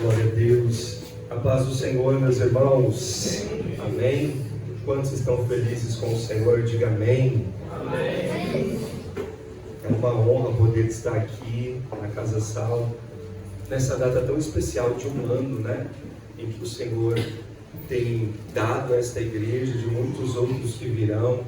Glória a Deus. A paz do Senhor, meus irmãos. Amém. Quantos estão felizes com o Senhor? Diga amém. Amém. É uma honra poder estar aqui na Casa Sal, nessa data tão especial de um ano, né? Em que o Senhor tem dado a esta igreja, de muitos outros que virão.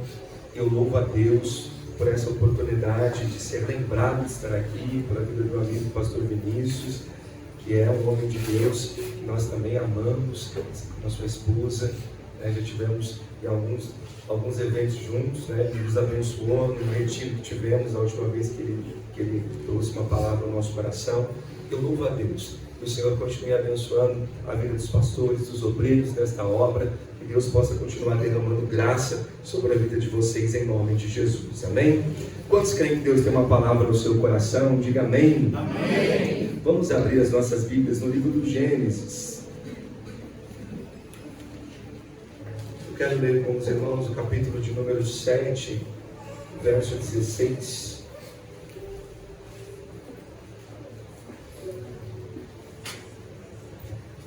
Eu louvo a Deus por essa oportunidade de ser lembrado de estar aqui, pela vida do meu amigo pastor Vinícius, que é um homem de Deus, que nós também amamos, com a sua esposa, né? Já tivemos alguns eventos juntos, né? Ele nos abençoou no retiro que tivemos a última vez que ele trouxe uma palavra ao nosso coração. Eu louvo a Deus, que o Senhor continue abençoando a vida dos pastores, dos obreiros desta obra, que Deus possa continuar derramando graça sobre a vida de vocês em nome de Jesus, amém? Quantos creem que Deus tem uma palavra no seu coração? Diga amém. Amém. Vamos abrir as nossas Bíblias no livro do Gênesis. Eu quero ler com os irmãos o capítulo de número 7, verso 16.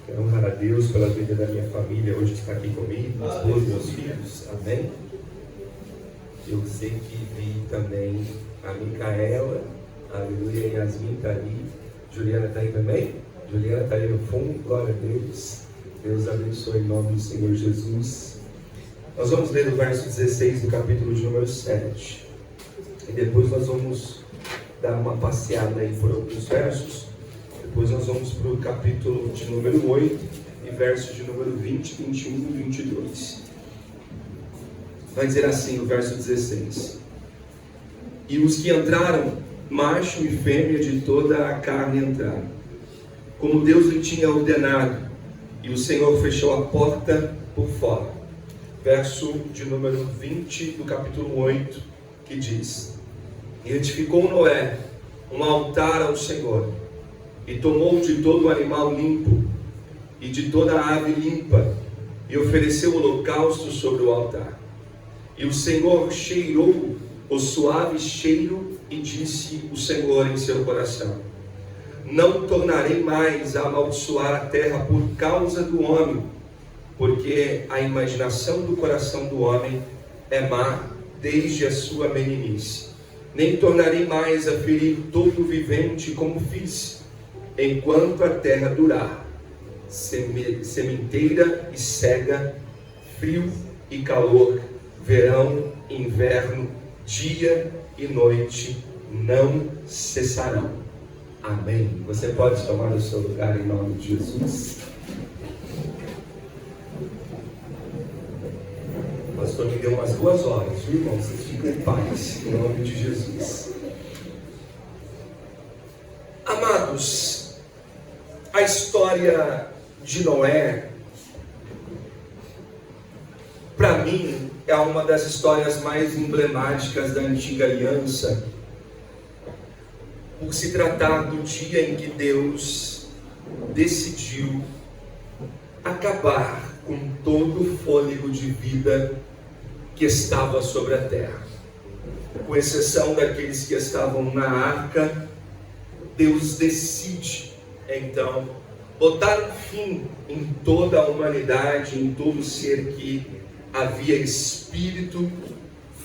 Quero honrar a Deus pela vida da minha família, hoje está aqui comigo, meus esposa, meus filhos, amém? Eu sei que vi também a Micaela, aleluia, Yasmin está ali, Juliana está aí também? Juliana está aí no fundo, glória a Deus. Deus abençoe em nome do Senhor Jesus. Nós vamos ler o verso 16 do capítulo de número 7. E depois nós vamos dar uma passeada aí por alguns versos. Depois nós vamos para o capítulo de número 8 e versos de número 20, 21 e 22. Vai dizer assim o verso 16: E os que entraram, macho e fêmea de toda a carne entraram, como Deus lhe tinha ordenado, e o Senhor fechou a porta por fora. Verso de número 20 do capítulo 8, que diz: E edificou Noé um altar ao Senhor, e tomou de todo o animal limpo, e de toda a ave limpa, e ofereceu holocausto sobre o altar. E o Senhor cheirou o suave cheiro, e disse o Senhor em seu coração: Não tornarei mais a amaldiçoar a terra por causa do homem, porque a imaginação do coração do homem é má desde a sua meninice. Nem tornarei mais a ferir todo vivente como fiz, enquanto a terra durar, sementeira e cega, frio e calor, verão e inverno, dia e noite não cessarão. Amém. Você pode tomar o seu lugar em nome de Jesus. O pastor me deu umas 2 horas, viu, irmãos? Vocês ficam em paz, em nome de Jesus. Amados, a história de Noé, para mim, é uma das histórias mais emblemáticas da antiga aliança, por se tratar do dia em que Deus decidiu acabar com todo o fôlego de vida que estava sobre a terra. Com exceção daqueles que estavam na arca, Deus decide, então, botar um fim em toda a humanidade, em todo ser que havia espírito,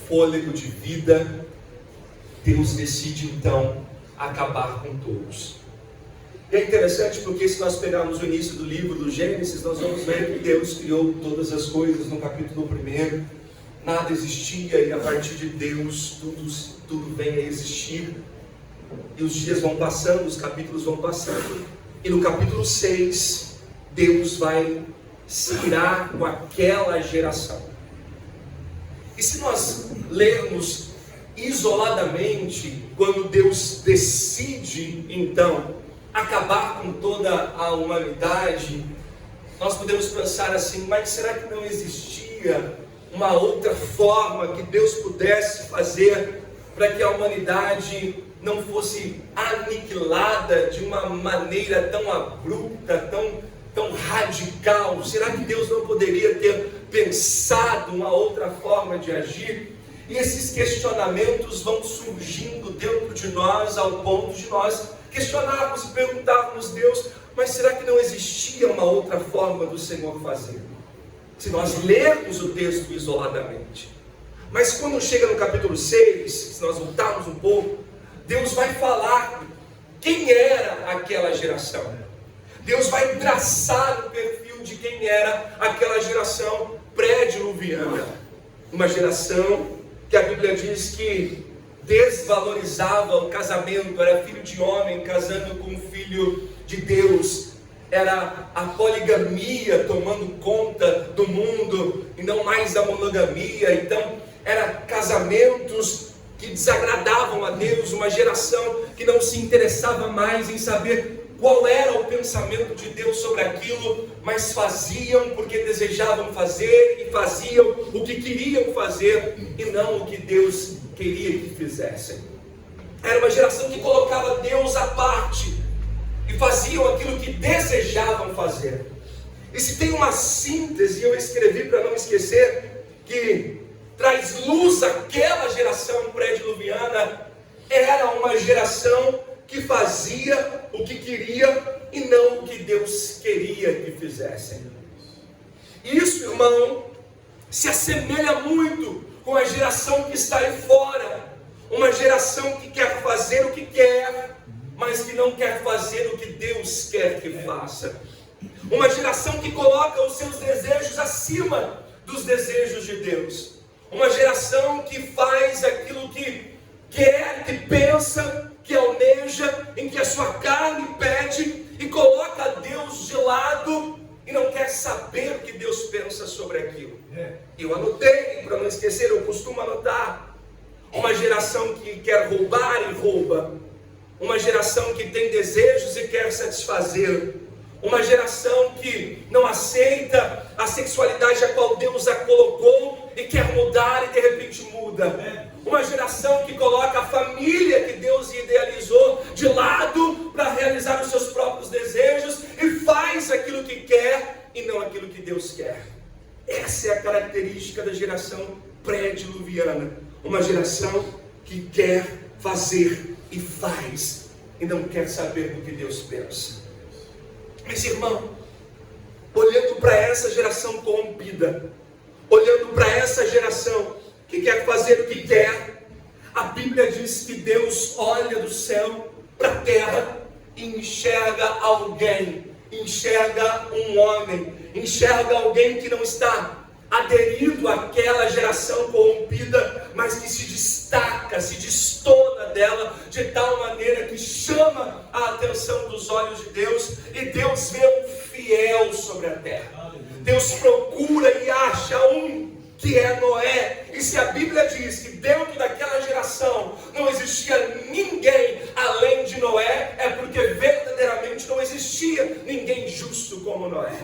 fôlego de vida. Deus decide, então, acabar com todos. E é interessante porque se nós pegarmos o início do livro do Gênesis, nós vamos ver que Deus criou todas as coisas no capítulo 1. Nada existia e a partir de Deus tudo vem a existir. E os dias vão passando, os capítulos vão passando. E no capítulo 6, Deus vai se irar com aquela geração. E se nós lermos isoladamente, quando Deus decide então acabar com toda a humanidade, nós podemos pensar assim: mas será que não existia uma outra forma que Deus pudesse fazer para que a humanidade não fosse aniquilada de uma maneira tão abrupta, tão radical? Será que Deus não poderia ter pensado uma outra forma de agir? E esses questionamentos vão surgindo dentro de nós, ao ponto de nós questionarmos e perguntarmos: Deus, Mas será que não existia uma outra forma do Senhor fazer? Se nós lermos o texto isoladamente. Mas quando chega no capítulo 6, se nós voltarmos um pouco, Deus vai falar quem era aquela geração. Deus vai traçar o perfil de quem era aquela geração pré-diluviana. Uma geração que a Bíblia diz que desvalorizava o casamento, era filho de homem casando com filho de Deus, era a poligamia tomando conta do mundo e não mais a monogamia. Então eram casamentos que desagradavam a Deus, uma geração que não se interessava mais em saber qual era o pensamento de Deus sobre aquilo, mas faziam porque desejavam fazer e faziam o que queriam fazer e não o que Deus queria que fizessem. Era uma geração que colocava Deus à parte e faziam aquilo que desejavam fazer. E se tem uma síntese, eu escrevi para não esquecer, que traz luz àquela geração pré-diluviana, era uma geração que fazia o que queria e não o que Deus queria que fizessem. Isso, irmão, se assemelha muito com a geração que está aí fora. Uma geração que quer fazer o que quer, mas que não quer fazer o que Deus quer que faça. Uma geração que coloca os seus desejos acima dos desejos de Deus. Uma geração que faz aquilo que quer, que pensa, que almeja, em que a sua carne pede, e coloca Deus de lado e não quer saber o que Deus pensa sobre aquilo. Eu anotei, para não esquecer, eu costumo anotar. Uma geração que quer roubar e rouba. Uma geração que tem desejos e quer satisfazer. Uma geração que não aceita a sexualidade a qual Deus a colocou e quer mudar e de repente muda. Uma geração que coloca a família que Deus idealizou de lado para realizar os seus próprios desejos e faz aquilo que quer e não aquilo que Deus quer. Essa é a característica da geração pré-diluviana. Uma geração que quer fazer e faz e não quer saber do que Deus pensa. Mas, irmão, olhando para essa geração corrompida, olhando para essa geração que quer fazer o que quer, a Bíblia diz que Deus olha do céu para a terra e enxerga alguém, enxerga um homem, enxerga alguém que não está aderido àquela geração corrompida, mas que se destaca, se destona dela de tal maneira que chama a atenção dos olhos de Deus, e Deus vê um fiel sobre a terra. Deus procura e acha um que é Noé. E se a Bíblia diz que dentro daquela geração não existia ninguém além de Noé, é porque verdadeiramente não existia ninguém justo como Noé.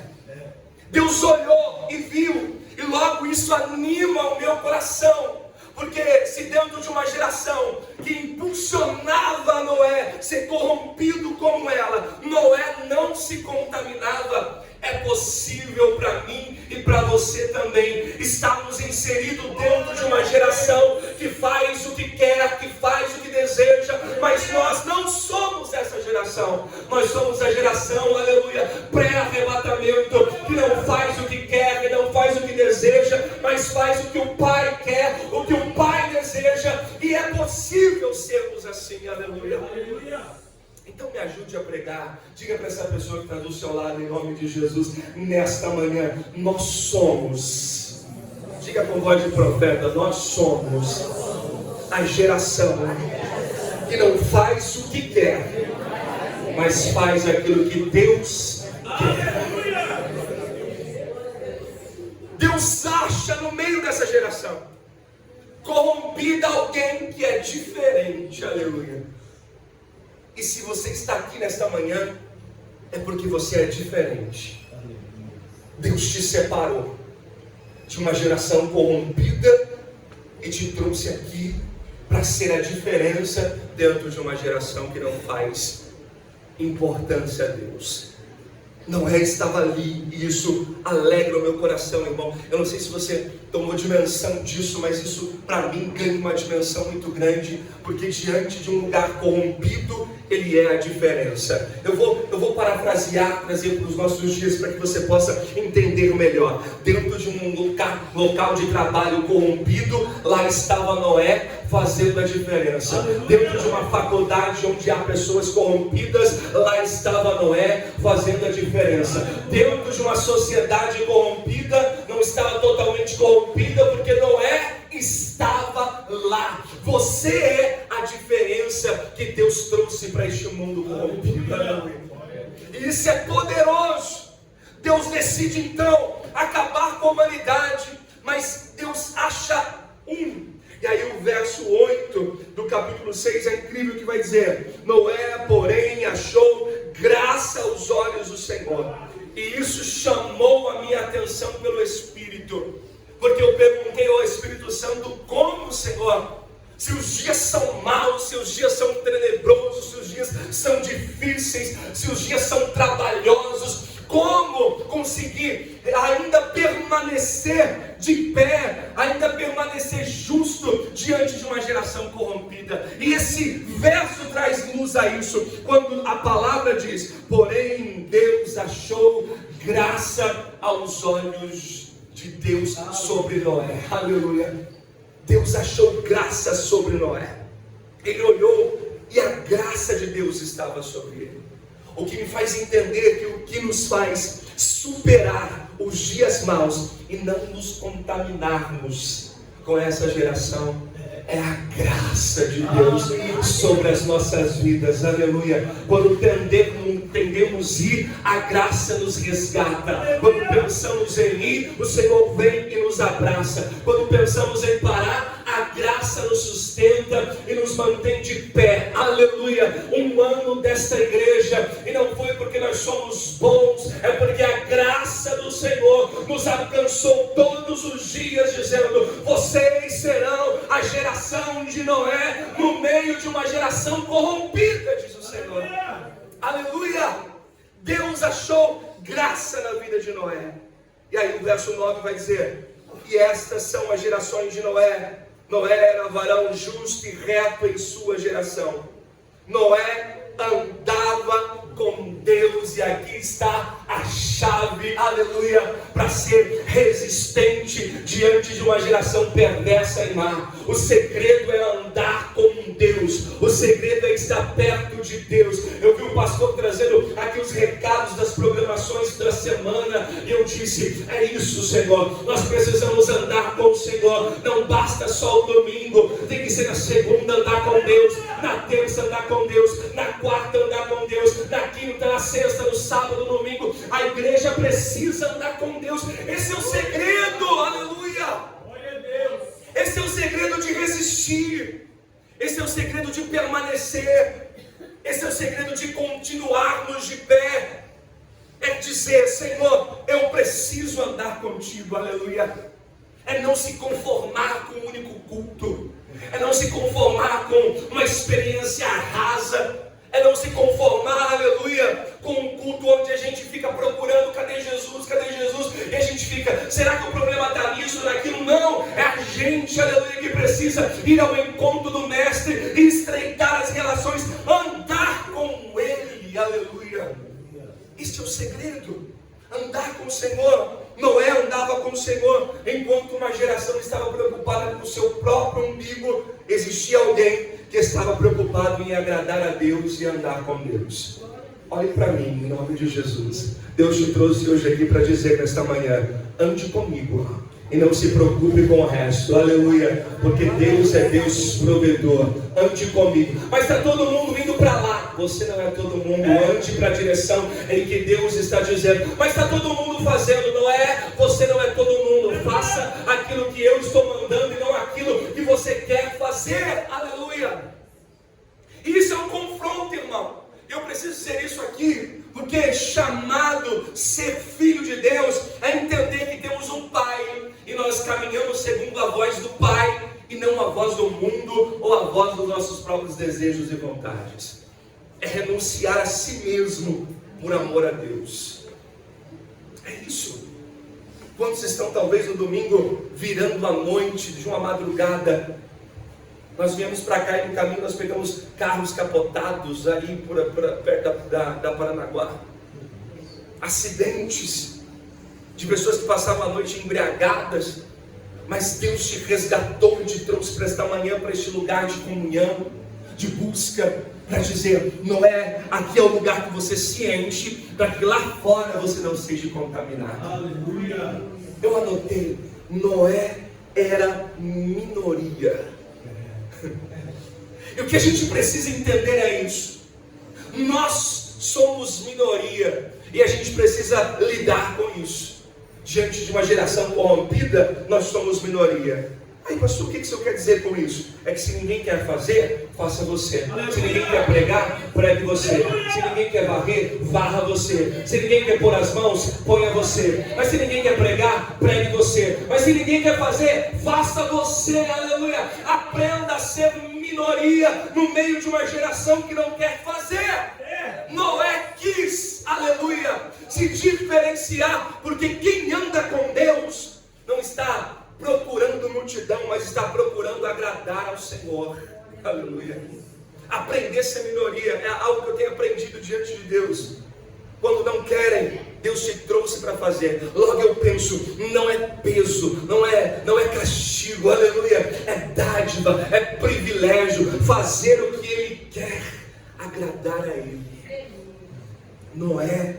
Deus olhou e viu, e logo isso anima o meu coração, porque se dentro de uma geração que impulsionava Noé ser corrompido como ela, Noé não se contaminava, é possível para mim e para você também estarmos inseridos dentro de uma geração que faz o que quer, que faz o que deseja, mas nós não somos essa geração. Nós somos a geração, aleluia, pré-arrebatamento, que não faz o que quer, que não faz o que deseja, mas faz o que o Pai quer, o que o Pai deseja, e é possível sermos assim, aleluia. Então me ajude a pregar. Diga para essa pessoa que está do seu lado, em nome de Jesus, nesta manhã, nós somos, diga com voz de profeta, nós somos a geração que não faz o que quer, mas faz aquilo que Deus quer. Deus acha no meio dessa geração corrompida alguém que é diferente, aleluia. E se você está aqui nesta manhã, é porque você é diferente. Deus te separou de uma geração corrompida e te trouxe aqui para ser a diferença dentro de uma geração que não faz importância a Deus. Noé estava ali, e isso alegra o meu coração, irmão. Eu não sei se você tomou dimensão disso, mas isso para mim ganha uma dimensão muito grande, porque diante de um lugar corrompido Ele é a diferença. Eu vou parafrasear, trazer para os nossos dias para que você possa entender melhor. Dentro de um local de trabalho corrompido, lá estava Noé fazendo a diferença. Dentro de uma faculdade onde há pessoas corrompidas, lá estava Noé fazendo a diferença. Dentro de uma sociedade corrompida, não estava totalmente corrompida, porque Noé estava lá. Você é a diferença que Deus trouxe para este mundo corrompido. E isso é poderoso. Deus decide então acabar com a humanidade, mas Deus acha um. E aí o verso 8 do capítulo 6 é incrível, que vai dizer: Noé, porém, achou graça aos olhos do Senhor. E isso chamou a minha atenção pelo Espírito, porque eu perguntei ao Espírito Santo: como, Senhor? Se os dias são maus, se os dias são tenebrosos, se os dias são difíceis, se os dias são trabalhosos, como conseguir ainda permanecer de pé, ainda permanecer justo diante de uma geração corrompida? E esse verso traz luz a isso, quando a palavra diz: porém Deus achou graça aos olhos de Deus sobre Noé. Aleluia. Deus achou graça sobre Noé. Ele olhou e a graça de Deus estava sobre ele. O que me faz entender que o que nos faz superar os dias maus e não nos contaminarmos com essa geração é a graça de Deus sobre as nossas vidas. Aleluia. Quando tendemos ir, a graça nos resgata. Quando pensamos em ir, o Senhor vem e nos abraça. Quando pensamos em parar, a graça nos sustenta e nos mantém de pé. Aleluia. Um ano desta igreja, e não foi porque nós somos bons, é porque a graça do Senhor nos alcançou todos os dias, dizendo: vocês serão a geração de Noé no meio de uma geração corrompida, diz o Senhor. Aleluia. Deus achou graça na vida de Noé. E aí o verso 9 vai dizer: e estas são as gerações de Noé. Noé era varão justo e reto em sua geração. Noé andava com Deus, e aqui está a chave, aleluia, para ser resistente diante de uma geração perversa e má. O segredo é andar com Deus, o segredo é estar perto de Deus. Eu vi o pastor trazendo aqui os recados das programações da semana, e eu disse: é isso, Senhor, nós precisamos andar com o Senhor. Não basta só o domingo, tem que ser na segunda andar com Deus, na terça andar com Deus, na quarta andar com Deus, na quinta, na sexta, no sábado, no domingo. A igreja precisa andar com Deus. Esse é o segredo, aleluia. Esse é o segredo de resistir. Esse é o segredo de permanecer. Esse é o segredo de continuarmos de pé. É dizer: Senhor, eu preciso andar contigo, aleluia. É não se conformar com um único culto. É não se conformar com uma experiência rasa. É não se conformar, aleluia, com um culto onde a gente fica procurando: cadê Jesus, cadê Jesus? E a gente fica: será que o problema está nisso, naquilo? Não, é a gente, aleluia, que precisa ir ao encontro do Mestre e estreitar as relações, andar com Ele, aleluia. Este é o segredo, andar com o Senhor. Noé andava com o Senhor, enquanto uma geração estava preocupada com o seu próprio umbigo, existia alguém que estava preocupado em agradar a Deus e andar com Deus. Olhe para mim, em nome de Jesus. Deus te trouxe hoje aqui para dizer nesta manhã: ande comigo e não se preocupe com o resto, aleluia, porque Deus é Deus provedor. Ande comigo. Mas está todo mundo indo para lá. Você não é todo mundo. Ande para a direção em que Deus está dizendo. Mas está todo mundo fazendo, não é? Você não é todo mundo. Faça aquilo que eu estou mandando e não aquilo que você quer fazer, aleluia. Isso é um confronto, irmão. Eu preciso dizer isso aqui, porque chamado ser filho de Deus é entender que temos um Pai, e nós caminhamos segundo a voz do Pai, e não a voz do mundo, ou a voz dos nossos próprios desejos e vontades. É renunciar a si mesmo por amor a Deus. É isso. Quantos estão talvez no domingo virando a noite de uma madrugada, Nós viemos para cá e no caminho nós pegamos carros capotados ali perto da Paranaguá. Acidentes de pessoas que passavam a noite embriagadas. Mas Deus te resgatou e te trouxe para esta manhã, para este lugar de comunhão, de busca, para dizer: Noé, aqui é o lugar que você se enche, para que lá fora você não seja contaminado. Aleluia. Eu anotei, Noé era minoria. E o que a gente precisa entender é isso. Nós somos minoria e a gente precisa lidar com isso. Diante de uma geração corrompida, nós somos minoria. Aí, pastor, o que o senhor quer dizer com isso? É que se ninguém quer fazer, faça você. Se ninguém quer pregar, pregue você. Se ninguém quer varrer, varra você. Se ninguém quer pôr as mãos, ponha você. Mas se ninguém quer pregar, pregue você. Mas se ninguém quer fazer, faça você. Aleluia. Aprenda a ser minoria no meio de uma geração que não quer fazer. Noé quis, aleluia, se diferenciar, porque quem anda com Deus não está procurando multidão, mas está procurando agradar ao Senhor. Aleluia. Aprender a ser minoria é algo que eu tenho aprendido diante de Deus. Quando não querem, Deus te trouxe para fazer. Logo eu penso, não é peso, não é castigo, aleluia, é dádiva, é privilégio, fazer o que Ele quer, agradar a Ele. Noé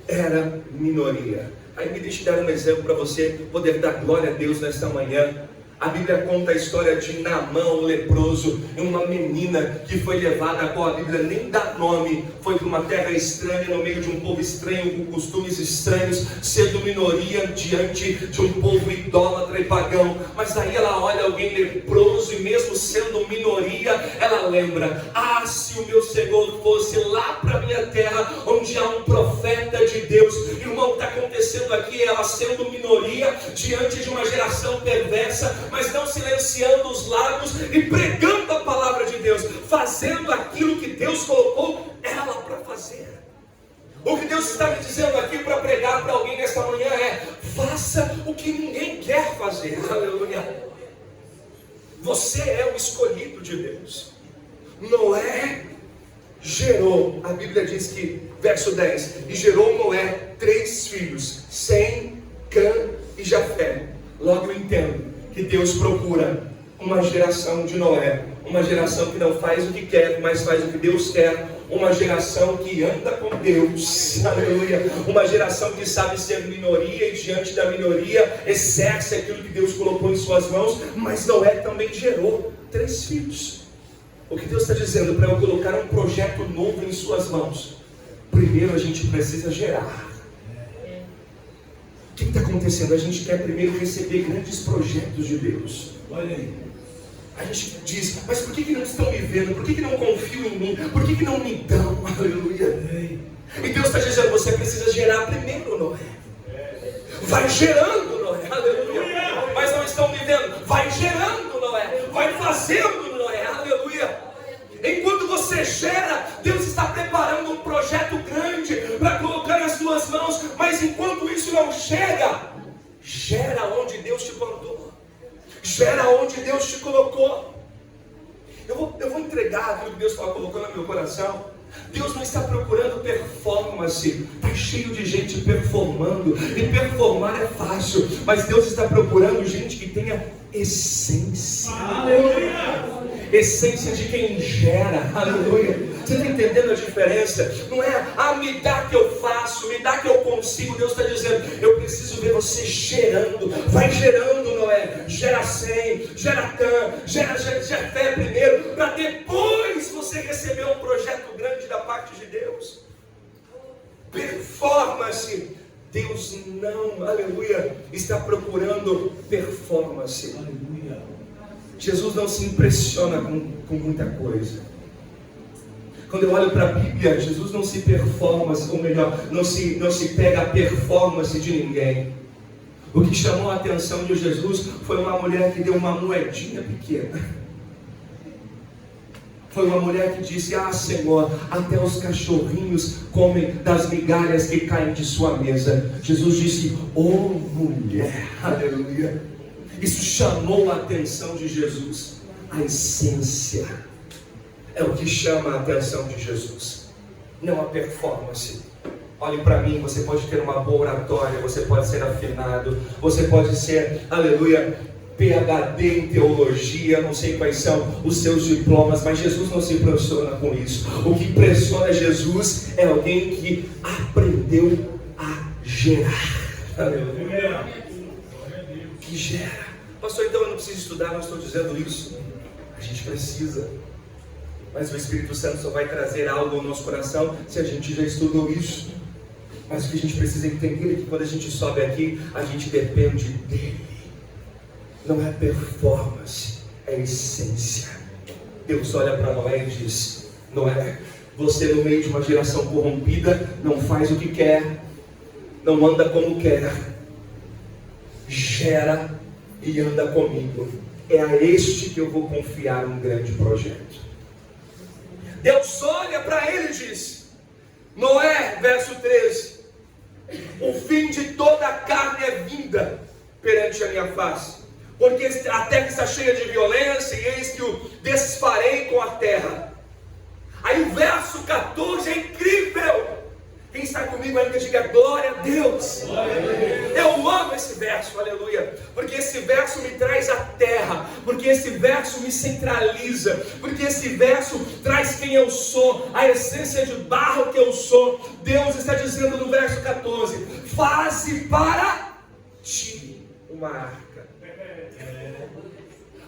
era minoria. Aí me deixe dar um exemplo para você poder dar glória a Deus nesta manhã. A Bíblia conta a história de Naamã, o leproso, e uma menina que foi levada, a qual a Bíblia nem dá nome, foi para uma terra estranha, no meio de um povo estranho, com costumes estranhos, sendo minoria diante de um povo idólatra e pagão. Mas daí ela olha alguém leproso, e mesmo sendo minoria, ela lembra: ah, se o meu Senhor fosse lá para a minha terra, onde há um profeta de Deus. Irmão, o que está acontecendo aqui é ela sendo minoria diante de uma geração perversa, mas não silenciando os lábios e pregando a palavra de Deus, fazendo aquilo que Deus colocou ela para fazer. O que Deus está me dizendo aqui para pregar para alguém nesta manhã é: faça o que ninguém quer fazer. Aleluia. Você é o escolhido de Deus. Noé gerou, a Bíblia diz que, verso 10, e gerou Noé 3 filhos, Sem, Cã e Jafé. Logo eu entendo que Deus procura uma geração de Noé, uma geração que não faz o que quer, mas faz o que Deus quer, uma geração que anda com Deus, aleluia, uma geração que sabe ser minoria e diante da minoria exerce aquilo que Deus colocou em suas mãos. Mas Noé também gerou 3 filhos. O que Deus está dizendo? Para eu colocar um projeto novo em suas mãos, primeiro a gente precisa gerar. O que está acontecendo? A gente quer primeiro receber grandes projetos de Deus. Olha aí. A gente diz: mas por que não estão me vendo? Por que não confiam em mim? Por que não me dão? Aleluia. E Deus está dizendo: você precisa gerar primeiro, Noé. Vai gerando, Noé. Aleluia. Mas não estão me vendo. Vai gerando, Noé. Vai fazendo, Noé. Aleluia. Enquanto você gera, Deus está preparando um projeto grande para colocar nas suas mãos. Mas enquanto isso não chega, gera onde Deus te mandou, gera onde Deus te colocou. Eu vou entregar aquilo que Deus está colocando no meu coração. Deus não está procurando performance. Está cheio de gente performando, e performar é fácil, mas Deus está procurando gente que tenha essência. Aleluia. Essência de quem gera, aleluia. Você está entendendo a diferença? Não é: ah, me dá que eu faço, me dá que eu consigo. Deus está dizendo: eu preciso ver você gerando. Vai gerando, Noé. Gera Sem, gera Cã, gera fé primeiro, para depois você receber um projeto grande da parte de Deus. Performance. Deus não, aleluia, está procurando performance. Aleluia. Jesus não se impressiona com muita coisa. Quando eu olho para a Bíblia, Jesus não se performance, ou melhor, não se pega a performance de ninguém. O que chamou a atenção de Jesus foi uma mulher que deu uma moedinha pequena. Foi uma mulher que disse: ah, Senhor, até os cachorrinhos comem das migalhas que caem de sua mesa. Jesus disse: oh mulher, aleluia. Isso chamou a atenção de Jesus. a essência. É o que chama a atenção de Jesus, não a performance. Olhe para mim, você pode ter uma boa oratória, você pode ser afinado, você pode ser, aleluia, PhD em teologia, não sei quais são os seus diplomas, mas Jesus não se impressiona com isso. O que impressiona Jesus é alguém que aprendeu a gerar. Aleluia. Que gera. Pastor, então eu não preciso estudar, não estou dizendo isso. A gente precisa. Mas o Espírito Santo só vai trazer algo ao nosso coração se a gente já estudou isso. Mas o que a gente precisa entender é que quando a gente sobe aqui, a gente depende dele. Não é performance, é essência. Deus olha para Noé e diz: Noé, você no meio de uma geração corrompida, não faz o que quer, não anda como quer, gera e anda comigo. É a este que eu vou confiar um grande projeto. Deus olha para ele e diz: Noé, verso 13: o fim de toda a carne é vinda perante a minha face, porque a terra está cheia de violência, e eis que o desfarei com a terra. Aí o verso 14 é incrível. Quem está comigo ainda diga glória a Deus. Eu amo esse verso, aleluia, porque esse verso me traz a terra, porque esse verso me centraliza, porque esse verso traz quem eu sou, a essência de barro que eu sou. Deus está dizendo no verso 14: faze para ti uma arca.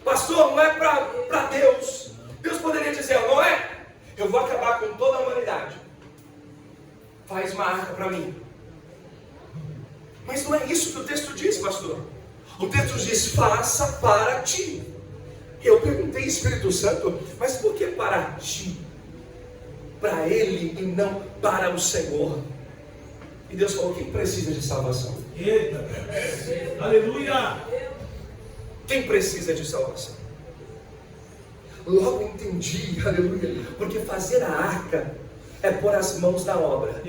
Pastor, não é para Deus. Deus poderia dizer: não é, eu vou acabar com toda a humanidade, faz uma arca para mim. Mas não é isso que o texto diz, pastor. O texto diz: faça para ti. Eu perguntei, Espírito Santo, mas por que para ti? Para ele e não para o Senhor. E Deus falou: quem precisa de salvação? Eita, aleluia! Quem precisa de salvação? Logo entendi, aleluia, porque fazer a arca é pôr as mãos na obra.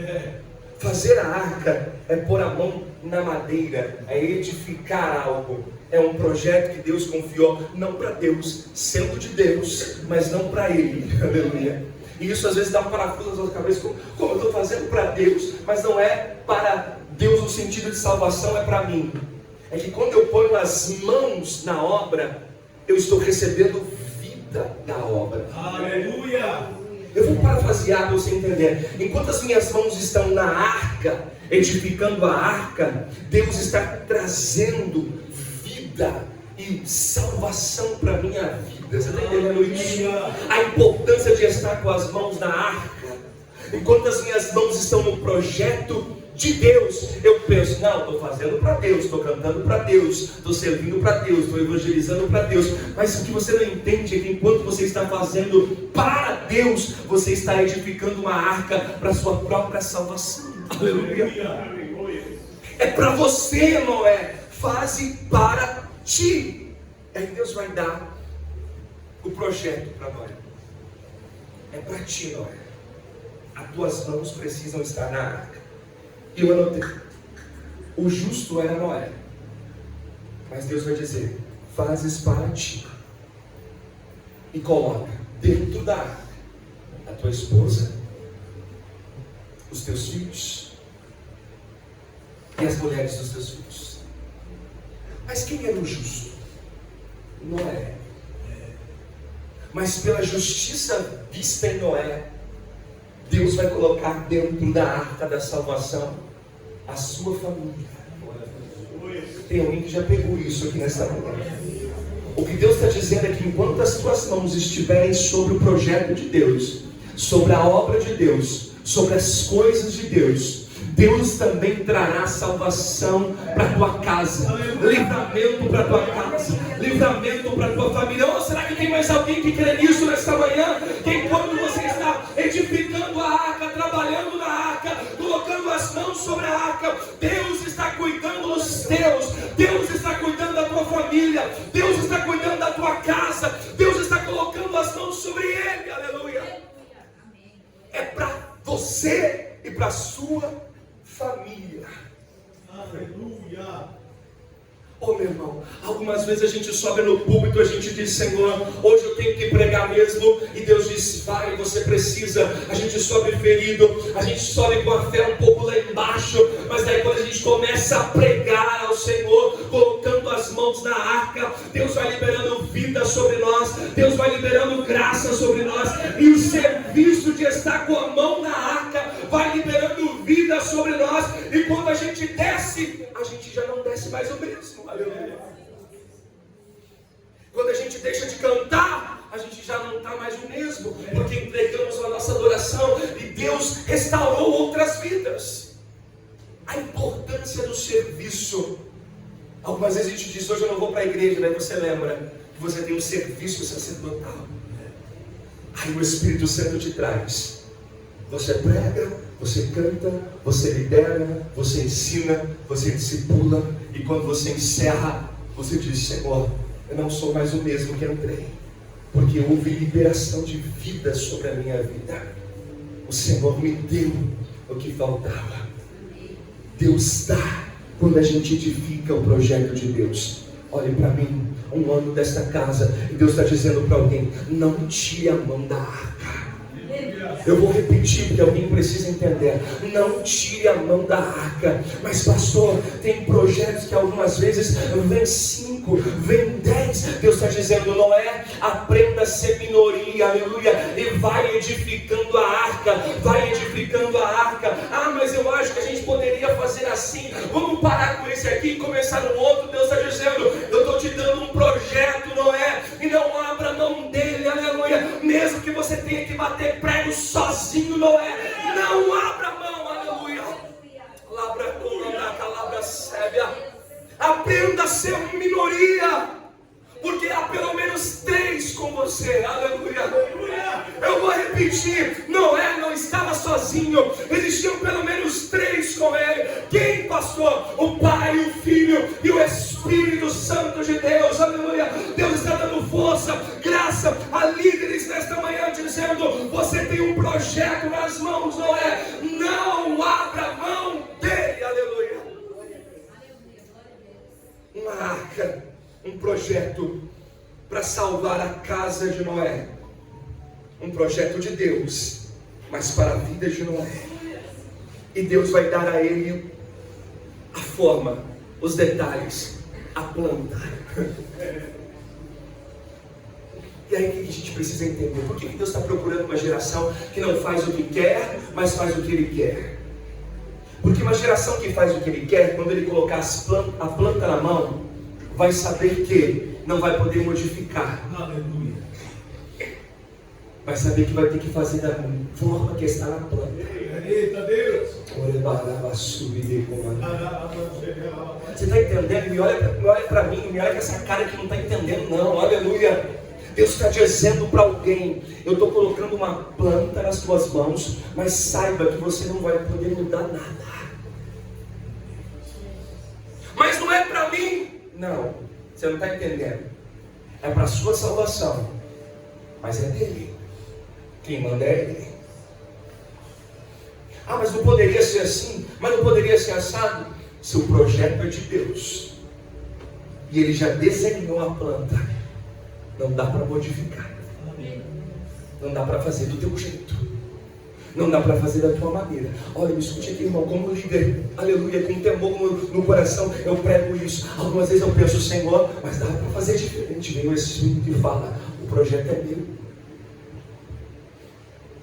Fazer a arca é pôr a mão na madeira, é edificar algo. É um projeto que Deus confiou, não para Deus, sendo de Deus, mas não para Ele, aleluia. E isso às vezes dá um parafuso na sua cabeça, como eu estou fazendo para Deus, mas não é para Deus no sentido de salvação, é para mim. É que quando eu ponho as mãos na obra, eu estou recebendo vida da obra. Aleluia! Eu vou parafrasear para você entender. Enquanto as minhas mãos estão na arca, edificando a arca, Deus está trazendo vida e salvação para a minha vida. Você está entendendo isso? A importância de estar com as mãos na arca. Enquanto as minhas mãos estão no projeto de Deus, eu penso: não, estou fazendo para Deus, estou cantando para Deus, estou servindo para Deus, estou evangelizando para Deus. Mas o que você não entende é que enquanto você está fazendo para Deus, você está edificando uma arca para a sua própria salvação. Aleluia! É para você, Noé. Faze para ti. Aí Deus vai dar o projeto para Noé. É para ti, Noé. As tuas mãos precisam estar na arca. E eu anotei: o justo era Noé, mas Deus vai dizer: fazes para ti. E coloca dentro da arca a tua esposa, os teus filhos e as mulheres dos teus filhos. Mas quem era o justo? Noé. Mas pela justiça vista em Noé, Deus vai colocar dentro da arca da salvação a sua família. Tem alguém que já pegou isso aqui nesta manhã. O que Deus está dizendo é que enquanto as tuas mãos estiverem sobre o projeto de Deus, sobre a obra de Deus, sobre as coisas de Deus, Deus também trará salvação para a tua casa, livramento para a tua casa, livramento para a tua família. Oh, será que tem mais alguém que crê nisso nesta manhã? Que enquanto você está edificando a arca, trabalhando na arca, colocando as mãos sobre a arca, Deus está cuidando dos teus, Deus está cuidando da tua família, Deus está cuidando da tua casa, Deus está colocando as mãos sobre ele. Aleluia! É para você e para a sua família. Aleluia! Oh, meu irmão, algumas vezes a gente sobe no púlpito, a gente diz: Senhor, hoje eu tenho que pregar mesmo. E Deus diz: vai, você precisa. A gente sobe ferido, a gente sobe com a fé um pouco lá embaixo. Mas daí quando a gente começa a pregar ao Senhor, colocando as mãos na arca, Deus vai liberando vida sobre nós, Deus vai liberando graça sobre nós. E o serviço de estar com a mão na arca vai liberando vida sobre nós. E quando a gente desce, a gente já não desce mais o mesmo. Aleluia. Quando a gente deixa de cantar, a gente já não está mais o mesmo, porque entregamos a nossa adoração e Deus restaurou outras vidas. A importância do serviço. Algumas vezes a gente diz: hoje eu não vou para a igreja, daí você lembra que você tem um serviço sacerdotal. Aí o Espírito Santo te traz. Você prega, você canta, você lidera, você ensina, você discipula, e quando você encerra, você diz: Senhor, eu não sou mais o mesmo que entrei, porque houve liberação de vida sobre a minha vida. O Senhor me deu o que faltava. Deus dá quando a gente edifica o projeto de Deus. Olhe para mim, um ano desta casa, e Deus está dizendo para alguém: não tire a mão da arca. Eu vou repetir, porque alguém precisa entender. Não tire a mão da arca. Mas pastor, tem projetos que algumas vezes vem 5, vem 10. Deus está dizendo: Noé, aprenda a ser minoria, aleluia, e vai edificando a arca, vai edificando a arca. Ah, mas eu acho que a gente poderia fazer assim. Vamos parar com esse aqui e começar no outro. Deus está dizendo: eu estou te dando um projeto, Noé, e não abra mão dele, aleluia. Mesmo que você tenha que bater prego sozinho, Noé, não abra mão, aleluia. Aprenda a ser minoria, porque há pelo menos 3 com você, aleluia. Eu vou repetir: Noé não estava sozinho, existiam pelo menos 3 com ele. Quem, pastor? O Pai, o Filho e o Espírito Santo de Deus, aleluia. Deus está dando força, graça a líderes nesta manhã, dizendo: você tem um projeto nas mãos, Noé, não abra mão dele, aleluia. Uma arca, um projeto para salvar a casa de Noé, um projeto de Deus, mas para a vida de Noé. E Deus vai dar a ele a forma, os detalhes, a planta. E aí o que a gente precisa entender? Por que Deus está procurando uma geração que não faz o que quer, mas faz o que Ele quer? Porque uma geração que faz o que Ele quer, quando Ele colocar a planta na mão, vai saber que não vai poder modificar. Aleluia. Vai saber que vai ter que fazer da forma que está na planta. Eita Deus. Você está entendendo? Me olha para mim, me olha com essa cara que não está entendendo não, aleluia. Deus está dizendo para alguém: eu estou colocando uma planta nas tuas mãos, mas saiba que você não vai poder mudar nada. Mas não é para mim. Não, você não está entendendo. É para a sua salvação, mas é dele. Quem manda é ele. Ah, mas não poderia ser assim, mas não poderia ser assado. Seu projeto é de Deus, e Ele já desenhou a planta. Não dá para modificar. Não dá para fazer do teu jeito. Não dá para fazer da tua maneira. Olha, me escute aqui, irmão, como líder, aleluia, com temor no coração, eu prego isso. Algumas vezes eu penso: Senhor, mas dá para fazer diferente. Vem o Espírito e fala: o projeto é meu.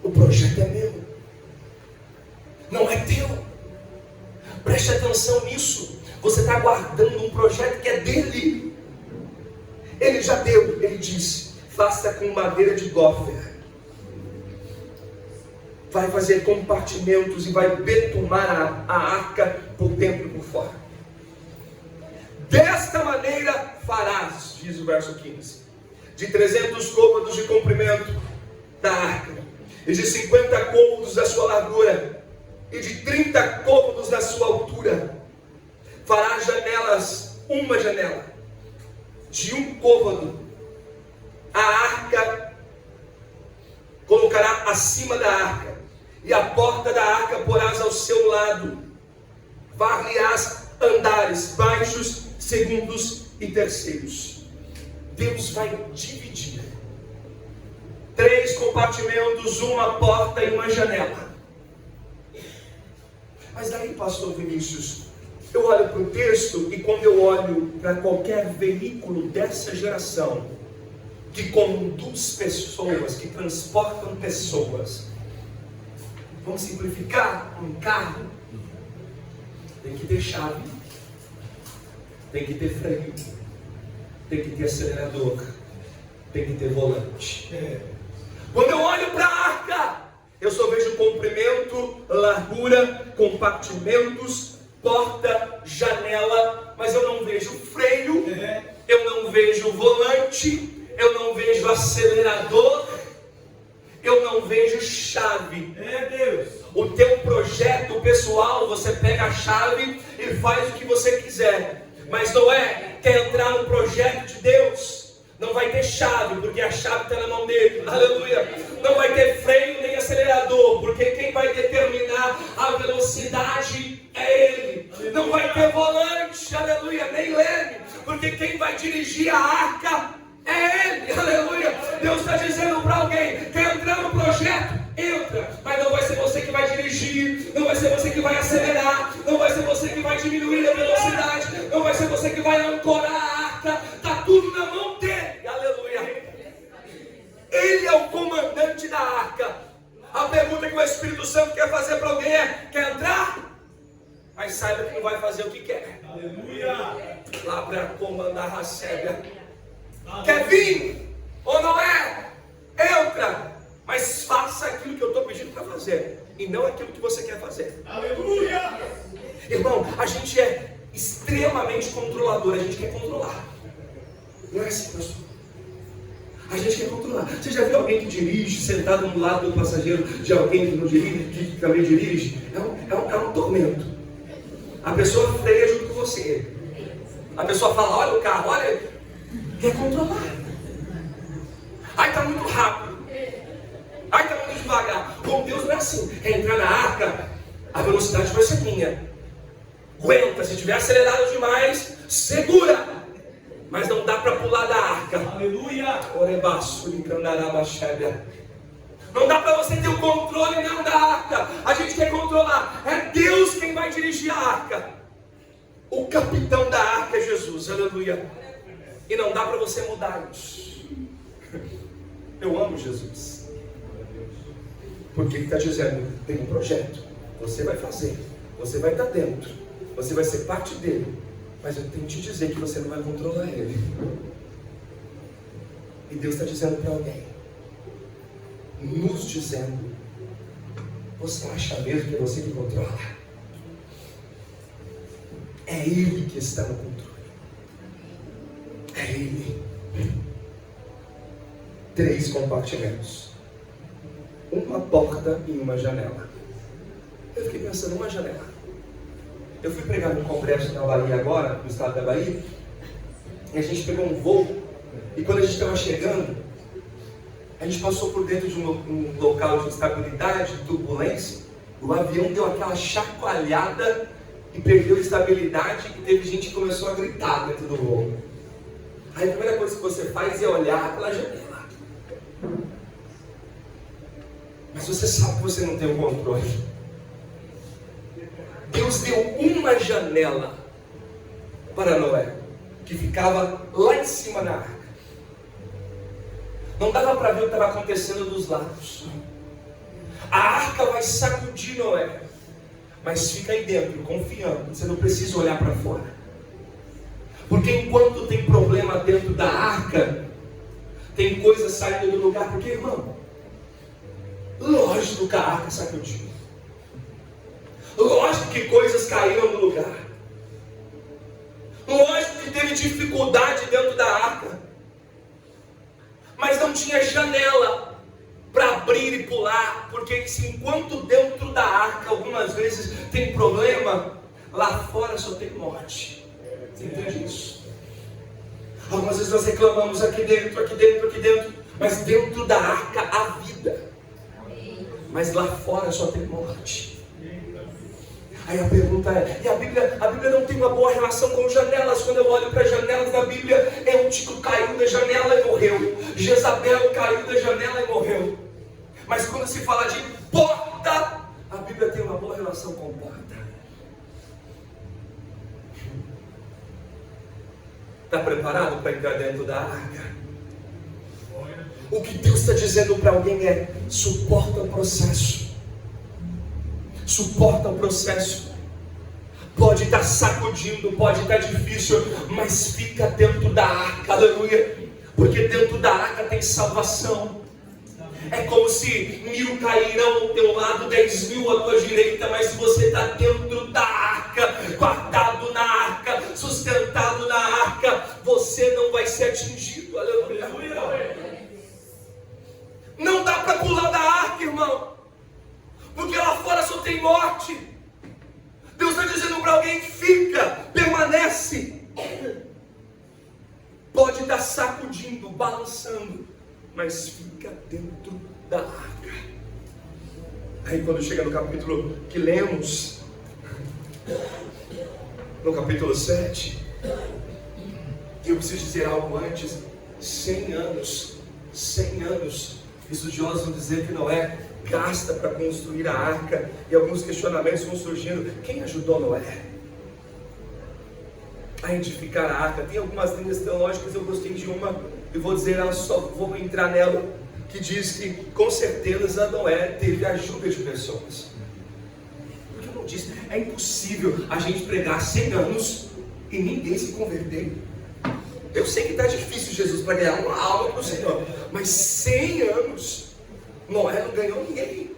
O projeto é meu, não é teu. Preste atenção nisso. Você está guardando um projeto que é dele. Ele já deu, ele disse: faça com madeira de gófer. Vai fazer compartimentos e vai betumar a arca por dentro e por fora. Desta maneira farás, diz o verso 15, de 300 côvados de comprimento da arca, e de 50 côvados da sua largura, e de 30 côvados da sua altura. Fará janelas, uma janela de 1 côvado. A arca colocará acima da arca, e a porta da arca porás ao seu lado. Var-lhe-ás andares, baixos, segundos e terceiros. Deus vai dividir 3 compartimentos, uma porta e uma janela. Mas daí, pastor Vinícius, eu olho para o texto, e quando eu olho para qualquer veículo dessa geração que conduz pessoas, que transportam pessoas, vamos simplificar, um carro tem que ter chave, tem que ter freio, tem que ter acelerador, tem que ter volante. Quando eu olho para a arca, eu só vejo comprimento, largura, compartimentos, porta, janela, mas eu não vejo freio, eu não vejo volante, eu não vejo acelerador, eu não vejo chave. Deus. O teu projeto pessoal, você pega a chave e faz o que você quiser. Mas Noé quer entrar no projeto de Deus, não vai ter chave, porque a chave está na mão dele. Aleluia. Não vai ter freio nem acelerador, porque quem vai determinar a velocidade é ele. Não vai ter volante, aleluia, nem leme, porque quem vai dirigir a arca é ele. Aleluia. Deus está dizendo para alguém: quer entrar no projeto? Entra, mas não vai ser você que vai dirigir, não vai ser você que vai acelerar, não vai ser você que vai diminuir a velocidade, não vai ser você que vai ancorar a arca. Está tudo na mão dele. Aleluia. Ele é o comandante da arca. A pergunta que o Espírito Santo quer fazer para alguém é: quer entrar? Mas saiba que não vai fazer o que quer. Aleluia. Lá para comandar a Sébia. Quer vir ou não é? Entra, mas faça aquilo que eu estou pedindo para fazer, e não aquilo que você quer fazer. Aleluia. Irmão, a gente é extremamente controlador, a gente quer controlar. Não é assim, pastor? A gente quer controlar. Você já viu alguém que dirige sentado no lado do passageiro de alguém que não dirige, que também dirige? É um tormento. A pessoa freia junto com você. A pessoa fala: olha o carro, olha. Quer controlar. Ai, está muito rápido. Ai, está muito devagar. Com Deus não é assim. É entrar na arca, a velocidade vai ser minha. Aguenta, se tiver acelerado demais, segura. Mas não dá para pular da arca. Aleluia. Não dá para você ter o controle não da arca. A gente quer controlar. É Deus quem vai dirigir a arca. O capitão da arca é Jesus. Aleluia. E não dá para você mudar isso. Eu amo Jesus. Porque Ele está dizendo: tem um projeto, você vai fazer, você vai estar dentro, você vai ser parte dele, mas eu tenho que te dizer que você não vai controlar ele. E Deus está dizendo para alguém, nos dizendo: você acha mesmo que é você que controla? É Ele que está no controle. É Ele. 3 compartimentos, uma porta e uma janela. Eu fiquei pensando: uma janela. Eu fui pregar num congresso na Bahia agora, no estado da Bahia, e a gente pegou um voo, e quando a gente estava chegando, a gente passou por dentro de um local de instabilidade, de turbulência. O avião deu aquela chacoalhada e perdeu estabilidade, e teve gente que começou a gritar dentro do voo. Aí a primeira coisa que você faz é olhar pela janela. Mas você sabe que você não tem o controle. Deus deu uma janela para Noé, que ficava lá em cima da arca. Não dava para ver o que estava acontecendo dos lados. A arca vai sacudir Noé, mas fica aí dentro, confiando. Você não precisa olhar para fora. Porque enquanto tem problema dentro da arca, tem coisa saindo do lugar. Porque, irmão, lógico que a arca sacudiu. Lógico que coisas caíram no lugar. Lógico que teve dificuldade dentro da arca. Mas não tinha janela para abrir e pular. Porque enquanto dentro da arca algumas vezes tem problema, lá fora só tem morte. Você entende isso? Algumas vezes nós reclamamos aqui dentro, aqui dentro, aqui dentro. Mas dentro da arca há vida. Mas lá fora só tem morte. Aí a pergunta é, e a Bíblia não tem uma boa relação com janelas. Quando eu olho para as janelas da Bíblia, Eutico caiu da janela e morreu. Jezabel caiu da janela e morreu. Mas quando se fala de porta, a Bíblia tem uma boa relação com porta. Está preparado para entrar dentro da arca? O que Deus está dizendo para alguém é: suporta o processo. Suporta o processo. Pode estar sacudindo, pode estar difícil, mas fica dentro da arca, aleluia. Porque dentro da arca tem salvação. É como se 1000 cairão ao teu lado, 10.000 à tua direita, mas se você está dentro da arca, guardado na arca, sustentado na arca, você não vai ser atingido, aleluia. Não dá para pular da arca, irmão, porque lá fora só tem morte. Deus está dizendo para alguém: fica, permanece. Pode estar sacudindo, balançando, mas fica dentro da arca. Aí quando chega no capítulo que lemos, no capítulo 7, eu preciso dizer algo antes. 100 anos, estudiosos vão dizer que Noé gasta para construir a arca, e alguns questionamentos vão surgindo. Quem ajudou Noé a edificar a arca? Tem algumas linhas teológicas, eu gostei de uma e vou dizer ela, só vou entrar nela, que diz que com certeza Noé teve ajuda de pessoas. Porque eu não disse, é impossível a gente pregar 100 anos e ninguém se converter. Eu sei que está difícil, Jesus, para ganhar uma alma para o Senhor, mas 100 anos Noé não ganhou ninguém.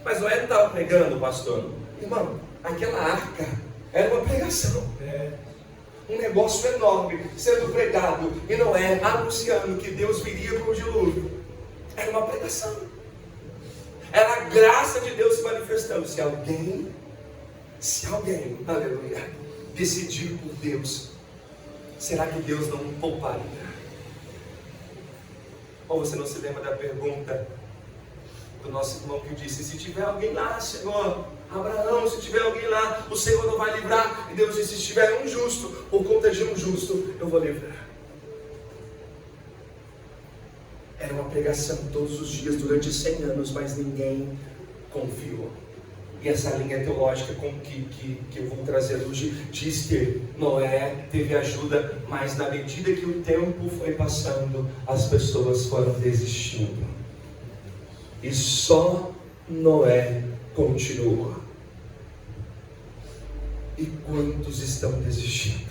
Mas Noé não estava pregando, pastor. Irmão, aquela arca era uma pregação. Um negócio enorme sendo pregado, e Noé anunciando que Deus viria com o dilúvio. Era uma pregação. Era a graça de Deus se manifestando. Se alguém, aleluia, decidir por Deus, será que Deus não pouparia? Ou você não se lembra da pergunta do nosso irmão que disse: se tiver alguém lá, Senhor, Abraão, se tiver alguém lá, o Senhor não vai livrar. E Deus disse: se tiver um justo, por conta de um justo, eu vou livrar. Era uma pregação todos os dias durante 100 anos, mas ninguém confiou. E essa linha teológica que eu vou trazer hoje diz que Noé teve ajuda, mas na medida que o tempo foi passando, as pessoas foram desistindo. E só Noé continuou. E quantos estão desistindo?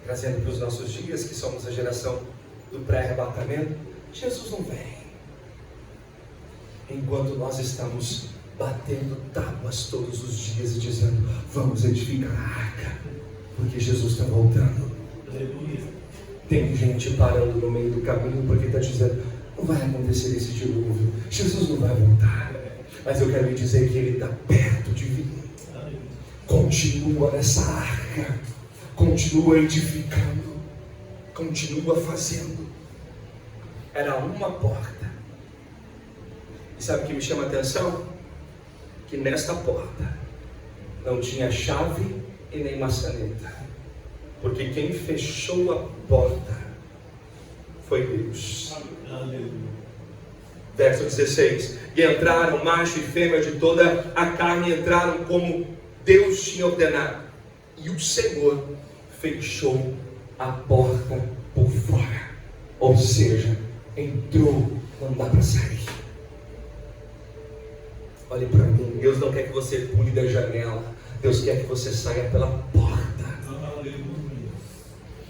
Trazendo para os nossos dias, que somos a geração do pré-arrebatamento, Jesus não vem. Enquanto nós estamos batendo tábuas todos os dias e dizendo: vamos edificar a arca, porque Jesus está voltando. Aleluia. Tem gente parando no meio do caminho porque está dizendo: não vai acontecer esse dilúvio, Jesus não vai voltar. Mas eu quero lhe dizer que Ele está perto de vir. Continua nessa arca, continua edificando, continua fazendo. Era uma porta. E sabe o que me chama a atenção? Que nesta porta não tinha chave e nem maçaneta, porque quem fechou a porta foi Deus. Verso 16: e entraram macho e fêmea de toda a carne, entraram como Deus tinha ordenado, e o Senhor fechou a porta por fora. Ou seja, entrou, não dá para sair. Olhe para mim, Deus não quer que você pule da janela, Deus quer que você saia pela porta.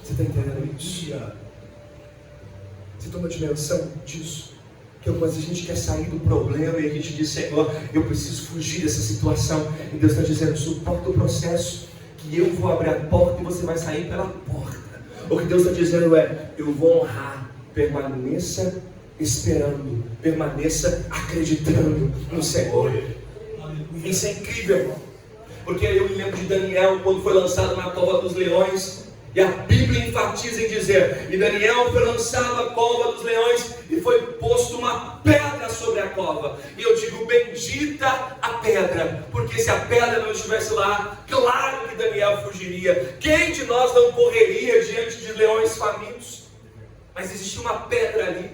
Você está entendendo isso? Você toma dimensão disso? Que algumas vezes a gente quer sair do problema e a gente diz: Senhor, eu preciso fugir dessa situação. E Deus está dizendo: suporta o processo, que eu vou abrir a porta e você vai sair pela porta. O que Deus está dizendo é: eu vou honrar, permaneça esperando, permaneça acreditando no Senhor. Isso é incrível, irmão. Porque eu me lembro de Daniel, quando foi lançado na cova dos leões, E a Bíblia enfatiza em dizer: e Daniel foi lançado à cova dos leões e foi posto uma pedra sobre a cova. E eu digo: bendita a pedra, porque se a pedra não estivesse lá, claro que Daniel fugiria. Quem de nós não correria diante de leões famintos? Mas existia uma pedra ali.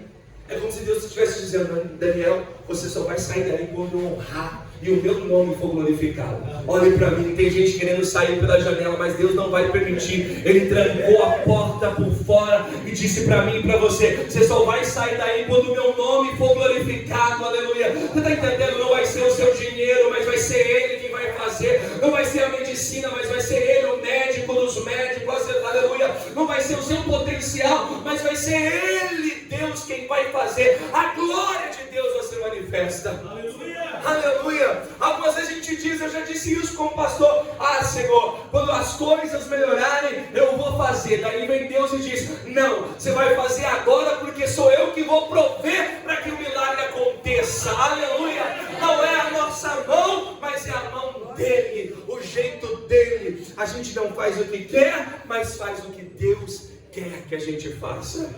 É como se Deus estivesse dizendo: Daniel, você só vai sair daí quando eu honrar e o meu nome for glorificado. Olhe para mim, tem gente querendo sair pela janela, mas Deus não vai permitir. Ele trancou a porta por fora e disse para mim e para você: você só vai sair daí quando o meu nome for glorificado. Aleluia. Você está entendendo? Não vai ser o seu dinheiro, mas vai ser Ele quem vai fazer. Não vai ser a medicina, mas vai ser Ele, o médico dos médicos. Aleluia. Não vai ser o seu potencial, mas vai ser Ele, Deus, quem vai fazer. A glória de Deus vai se manifesta. Aleluia. Aleluia. Algumas vezes a gente diz: eu já disse isso como pastor: ah, Senhor, quando as coisas melhorarem eu vou fazer. Daí vem Deus e diz: não, você vai fazer agora, porque sou eu que vou prover para que o milagre aconteça. Aleluia. Não é a nossa mão, mas é a mão dele, o jeito dele. A gente não faz o que quer, mas faz o que Deus quer que a gente faça.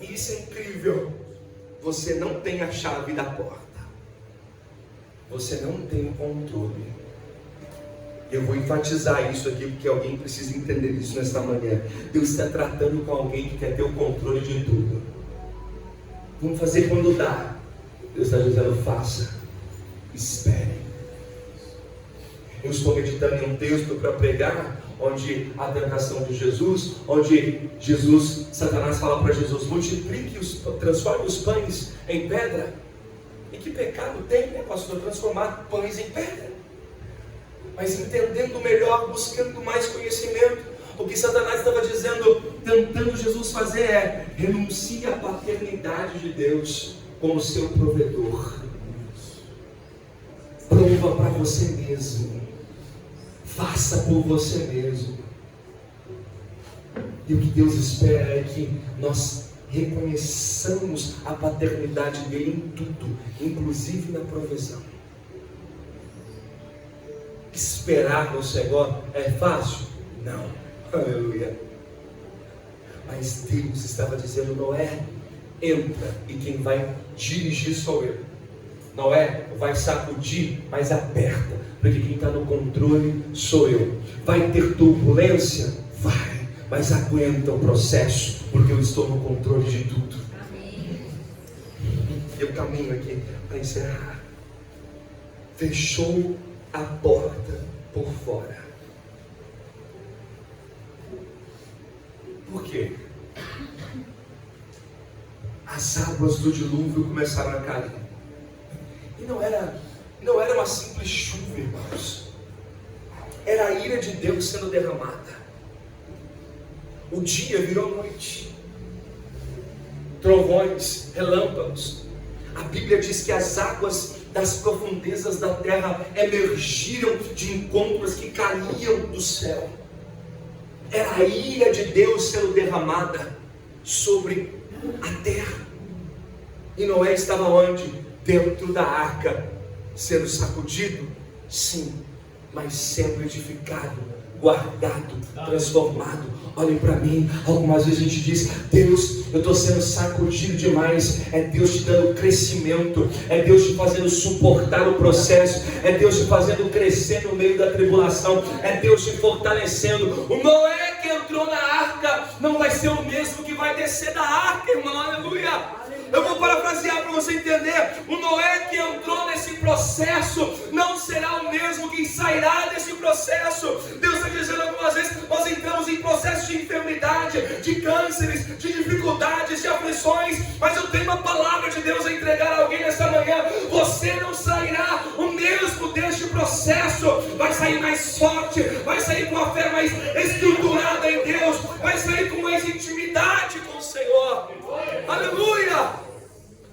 E isso é incrível. Você não tem a chave da porta, você não tem o controle. Eu vou enfatizar isso aqui, porque alguém precisa entender isso nesta manhã. Deus está tratando com alguém que quer ter o controle de tudo. Vamos fazer quando dá. Deus está dizendo: faça, espere. Eu estou meditando em um texto para pregar, onde a tentação de Jesus, onde Satanás fala para Jesus: multiplique, transforme os pães em pedra. E que pecado tem, né, pastor, transformar pães em pedra? Mas entendendo melhor, buscando mais conhecimento, o que Satanás estava dizendo, tentando Jesus fazer é: renuncie à paternidade de Deus como seu provedor. Prova para você mesmo. Faça por você mesmo. E o que Deus espera é que nós reconheçamos a paternidade dele em tudo, inclusive na provisão. Esperar no Senhor é fácil? Não. Aleluia. Mas Deus estava dizendo: Noé, entra, e quem vai dirigir sou eu. Noé vai sacudir, mas aperta, porque quem está no controle sou eu. Vai ter turbulência? Vai, mas aguenta o processo, porque eu estou no controle de tudo. Amém. Eu caminho aqui para encerrar. Fechou a porta por fora. Por quê? As águas do dilúvio começaram a cair. E não era uma simples chuva, irmãos. Era a ira de Deus sendo derramada. O dia virou noite. Trovões, relâmpagos. A Bíblia diz que as águas das profundezas da terra emergiram de encontros que caíam do céu. Era a ira de Deus sendo derramada sobre a terra. E Noé estava onde? Dentro da arca, sendo sacudido, sim, mas sendo edificado, guardado, transformado. Olhem para mim, algumas vezes a gente diz: Deus, eu estou sendo sacudido demais. É Deus te dando crescimento, é Deus te fazendo suportar o processo, é Deus te fazendo crescer no meio da tribulação, é Deus te fortalecendo. O Noé que entrou na arca não vai ser o mesmo que vai descer da arca, irmão. Aleluia. Eu vou parafrasear para você entender. O Noé que entrou nesse processo não será o mesmo que sairá desse processo. Deus está dizendo algumas vezes: nós entramos em processos de enfermidade, de cânceres, de dificuldades, de aflições, mas eu tenho uma palavra de Deus a entregar a alguém nessa manhã. Você não sairá o mesmo deste processo. Vai sair mais forte, vai sair com a fé mais estruturada em Deus, vai sair com mais intimidade com o Senhor. Aleluia!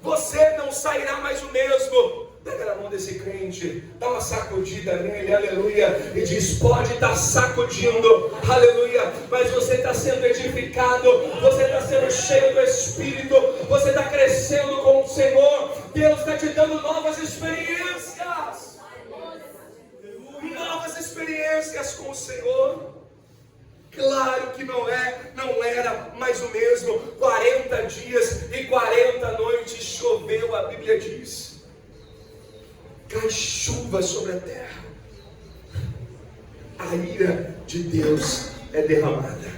Você não sairá mais o mesmo. Pega na mão desse crente, dá uma sacudida nele, aleluia, e diz: pode estar sacudindo, aleluia, mas você está sendo edificado, você está sendo cheio do Espírito, você está crescendo com o Senhor. Deus está te dando novas experiências, novas experiências com o Senhor. Claro que Noé não era mais o mesmo. 40 dias e 40 noites choveu, a Bíblia diz. Cai chuva sobre a terra. A ira de Deus é derramada.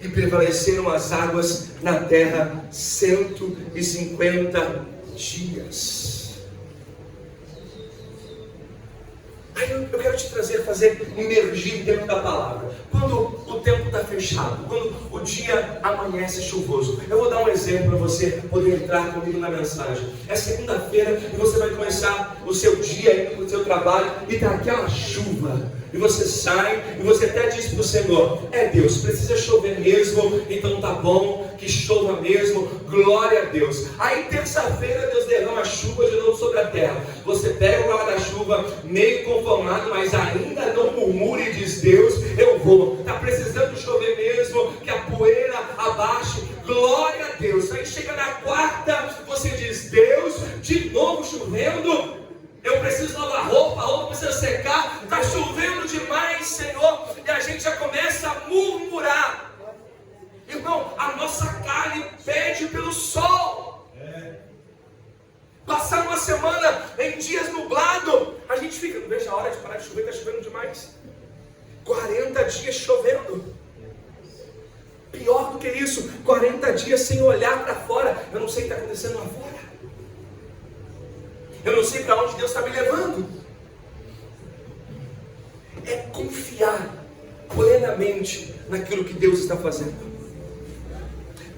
E prevaleceram as águas na terra 150 dias. Aí eu quero te fazer emergir dentro da palavra. Quando o tempo está fechado, quando o dia amanhece chuvoso, eu vou dar um exemplo para você poder entrar comigo na mensagem. É segunda-feira e você vai começar o seu dia indo para o seu trabalho e está aquela chuva. E você sai e você até diz para o Senhor: Deus, precisa chover mesmo, então tá bom, que chova mesmo, glória a Deus. Aí terça-feira Deus derrama chuva de novo sobre a terra. Você pega o guarda-chuva meio conformado, mas ainda não murmure e diz: Deus, eu vou, está precisando chover mesmo, que a poeira abaixe, glória a Deus. Aí chega na quarta, você diz: Deus, de novo chovendo, eu preciso lavar roupa, a roupa precisa secar, está chovendo demais, Senhor. E a gente já começa a murmurar. Irmão, a nossa carne pede pelo sol. Passar uma semana em dias nublados, a gente fica, não vejo a hora de parar de chover, está chovendo demais. 40 dias chovendo. Pior do que isso, 40 dias sem olhar para fora. Eu não sei o que está acontecendo lá fora. Eu não sei para onde Deus está me levando. É confiar plenamente naquilo que Deus está fazendo.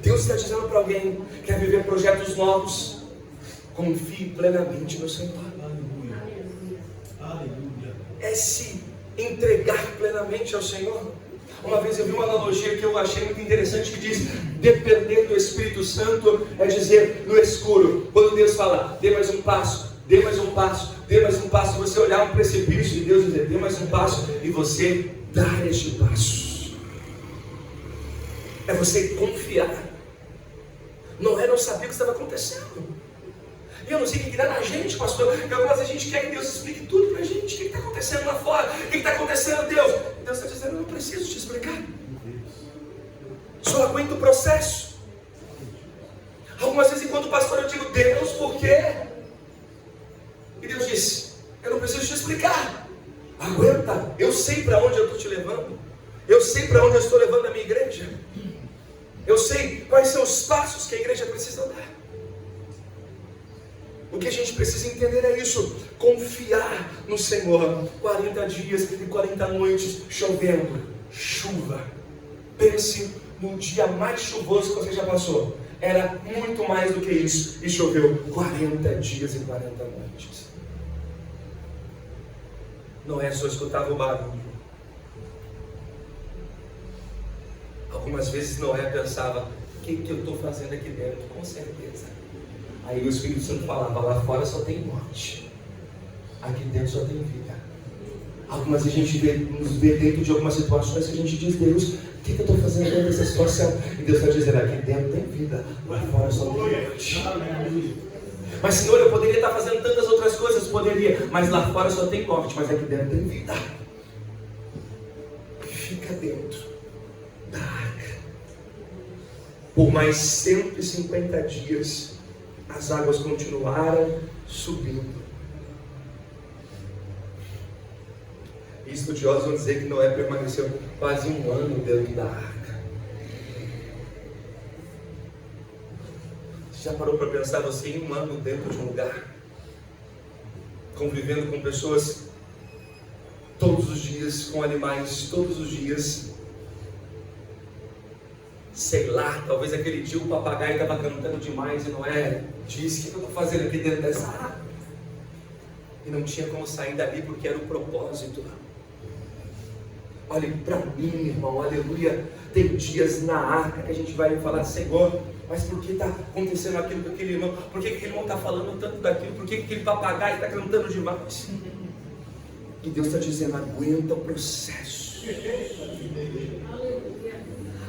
Deus está dizendo para alguém que quer viver projetos novos: confie plenamente no Senhor. Aleluia. É se entregar plenamente ao Senhor. Uma vez eu vi uma analogia que eu achei muito interessante, que diz: depender do Espírito Santo é dizer no escuro, quando Deus fala, dê mais um passo, dê mais um passo, dê mais um passo, você olhar um precipício e Deus dizer, dê mais um passo, e você dar este passo. É você confiar. Noé não sabia o que estava acontecendo. E eu não sei o que dá na gente, pastor. Porque algumas vezes a gente quer que Deus explique tudo para a gente. O que está acontecendo lá fora? O que está acontecendo, Deus? E Deus está dizendo: eu não preciso te explicar. Só aguenta o processo. Algumas vezes, enquanto pastor, eu digo: Deus, por quê? E Deus disse: eu não preciso te explicar. Aguenta. Eu sei para onde eu estou te levando. Eu sei para onde eu estou levando a minha igreja. Eu sei quais são os passos que a igreja precisa dar. O que a gente precisa entender é isso: confiar no Senhor. 40 dias e 40 noites chovendo, chuva. Pense no dia mais chuvoso que você já passou. Era muito mais do que isso, e choveu 40 dias e 40 noites. Noé só escutava o barulho. Algumas vezes Noé pensava: o que eu estou fazendo aqui dentro? Com certeza. Aí o Espírito Santo falava: lá fora só tem morte, aqui dentro só tem vida. Algumas vezes a gente nos vê dentro de algumas situações que a gente diz: Deus, o que eu estou fazendo dentro dessa situação? E Deus está dizendo: aqui dentro tem vida, lá fora só tem morte. Mas Senhor, eu poderia estar fazendo tantas outras coisas, poderia, mas lá fora só tem morte, mas aqui dentro tem vida. Fica dentro da arca. Por mais 150 dias, as águas continuaram subindo. E estudiosos vão dizer que Noé permaneceu quase um ano dentro da arca. Você já parou para pensar, você em um ano dentro de um lugar, convivendo com pessoas todos os dias, com animais todos os dias? Sei lá, talvez aquele dia o papagaio estava cantando demais e Noé disse: o que eu estou fazendo aqui dentro dessa arca? E não tinha como sair dali, porque era o propósito. Olhe para mim, irmão, aleluia. Tem dias na arca que a gente vai falar: Senhor, mas por que está acontecendo aquilo com aquele irmão? Por que aquele irmão está falando tanto daquilo? Por que aquele papagaio está cantando demais? E Deus está dizendo: aguenta o processo.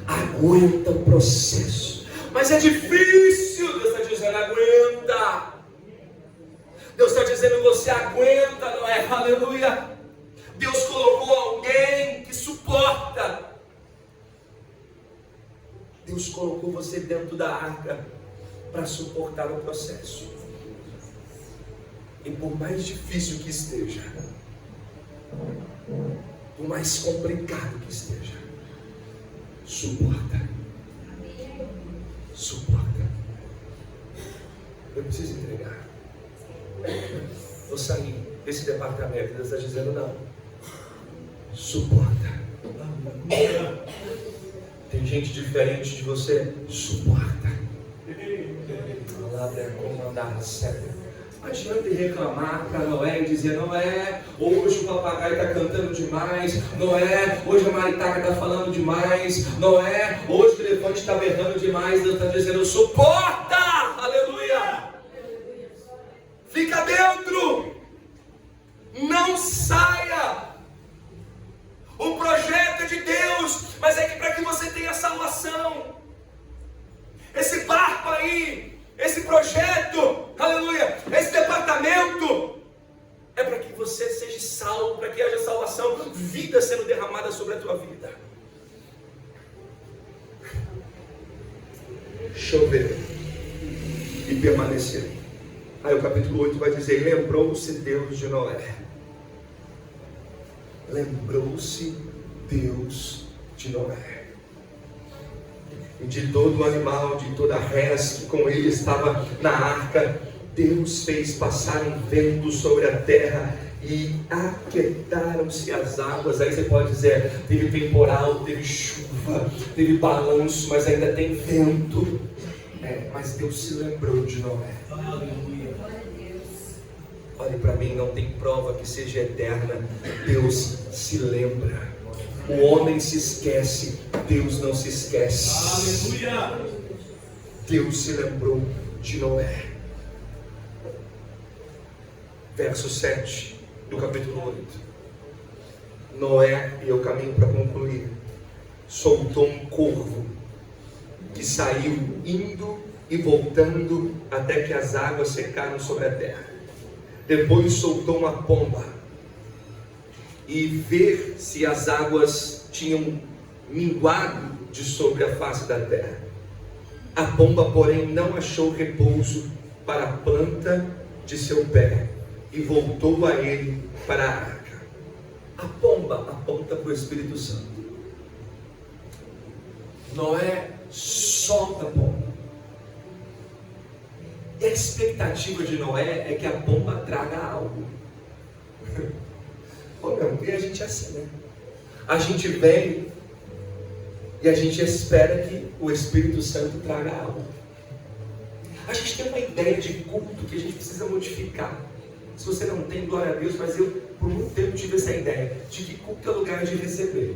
Aguenta o processo. Mas é difícil. Deus está dizendo: aguenta. Deus está dizendo: você aguenta, não é? Aleluia. Deus colocou alguém que suporta. Deus colocou você dentro da arca para suportar o processo. E por mais difícil que esteja, por mais complicado que esteja, suporta. Suporta. Eu preciso entregar. Vou sair desse departamento. Deus está dizendo não. Suporta. Tem gente diferente de você. Suporta. A palavra é comandar sério. Não adianta reclamar para Noé e dizer: Noé, hoje o papagaio está cantando demais. Noé, hoje a maritaca está falando demais. Noé, hoje o elefante está berrando demais. Deus está dizendo: suporta! Aleluia! Fica dentro! Não saia! O projeto é de Deus, mas é que para que você tenha salvação. Esse barco aí, esse projeto, aleluia, esse departamento, é para que você seja salvo, para que haja salvação, vida sendo derramada sobre a tua vida. Chover e permanecer. Aí o capítulo 8 vai dizer: lembrou-se Deus de Noé. Lembrou-se Deus de Noé. E de todo animal, de toda res que com ele estava na arca, Deus fez passar um vento sobre a terra e aquietaram-se as águas. Aí você pode dizer: teve temporal, teve chuva, teve balanço, mas ainda tem vento. Mas Deus se lembrou de Noé. Aleluia. Olhe para mim, não tem prova que seja eterna. Deus se lembra. O homem se esquece, Deus não se esquece. Aleluia. Deus se lembrou de Noé. Verso 7 do capítulo 8. Noé, e eu caminho para concluir, soltou um corvo que saiu indo e voltando até que as águas secaram sobre a terra. Depois soltou uma pomba e ver se as águas tinham minguado de sobre a face da terra. A pomba, porém, não achou repouso para a planta de seu pé e voltou a ele para a arca. A pomba aponta para o Espírito Santo. Noé solta a pomba. E a expectativa de Noé é que a pomba traga algo. E a gente é assim, né? A gente vem e a gente espera que o Espírito Santo traga algo. A gente tem uma ideia de culto que a gente precisa modificar. Se você não tem, glória a Deus, mas eu por muito tempo tive essa ideia de que culto é lugar de receber.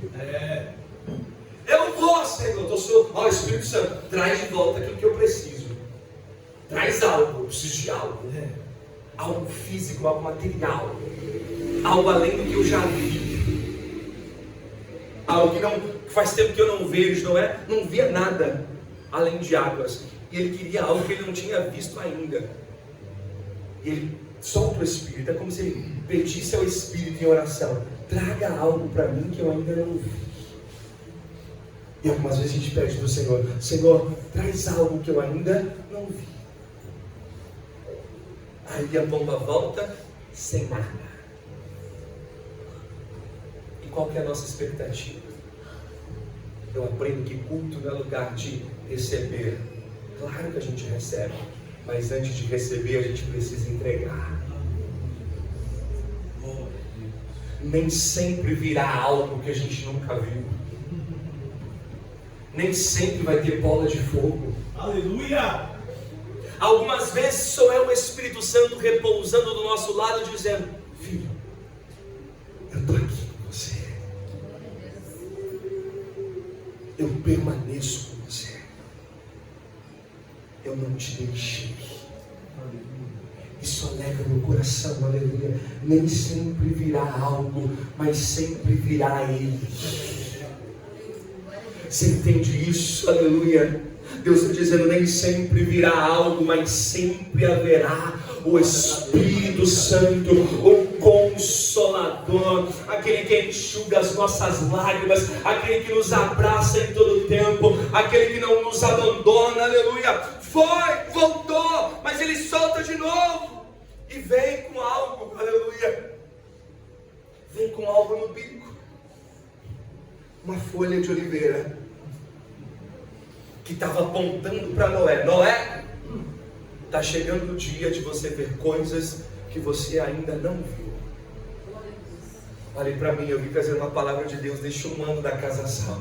Eu não vou, Senhor, o Espírito Santo, traz de volta aquilo que eu preciso. Traz algo, eu preciso de algo. Algo físico, algo material. Algo além do que eu já vi. Algo que faz tempo que eu não vejo, não via nada além de águas. E ele queria algo que ele não tinha visto ainda. E ele solta o Espírito. É como se ele pedisse ao Espírito em oração: traga algo para mim que eu ainda não vi. E algumas vezes a gente pede para o Senhor: Senhor, traz algo que eu ainda não vi. Aí a pomba volta sem nada. E qual que é a nossa expectativa? Eu aprendo que culto não é lugar de receber. Claro que a gente recebe, mas antes de receber a gente precisa entregar. Nem sempre virá algo que a gente nunca viu. Nem sempre vai ter bola de fogo. Aleluia! Algumas vezes só é o Espírito Santo repousando do nosso lado, dizendo: filho, eu estou aqui com você. Eu permaneço com você. Eu não te deixei. Isso alegra meu coração, aleluia. Nem sempre virá algo, mas sempre virá Ele. Você entende isso? Aleluia. Deus está dizendo: nem sempre virá algo, mas sempre haverá o Espírito Santo, o consolador, aquele que enxuga as nossas lágrimas, aquele que nos abraça em todo o tempo, aquele que não nos abandona, aleluia. Foi, voltou, mas ele solta de novo e vem com algo, aleluia. Vem com algo no bico, uma folha de oliveira que estava apontando para Noé. Noé, está chegando o dia de você ver coisas que você ainda não viu. Olhe para mim, eu vim trazer uma palavra de Deus neste ano da Casa Sal.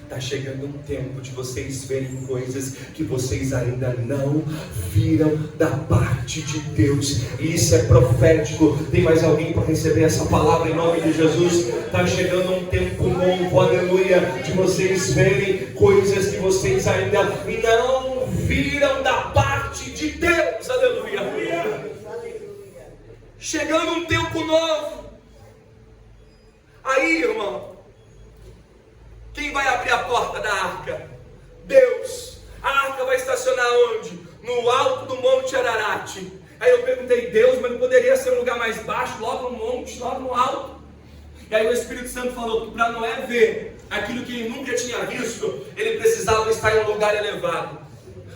Está chegando um tempo de vocês verem coisas que vocês ainda não viram da parte de Deus. E isso é profético. Tem mais alguém para receber essa palavra em nome de Jesus? Está chegando um tempo novo, aleluia, de vocês verem coisas que vocês ainda não viram da parte de Deus, aleluia. Chegando um tempo novo. Aí, irmão, quem vai abrir a porta da arca? Deus. A arca vai estacionar onde? No alto do Monte Ararat. Aí eu perguntei, Deus, mas não poderia ser um lugar mais baixo, logo no monte, logo no alto? E aí o Espírito Santo falou que para Noé ver aquilo que ele nunca tinha visto, ele precisava estar em um lugar elevado.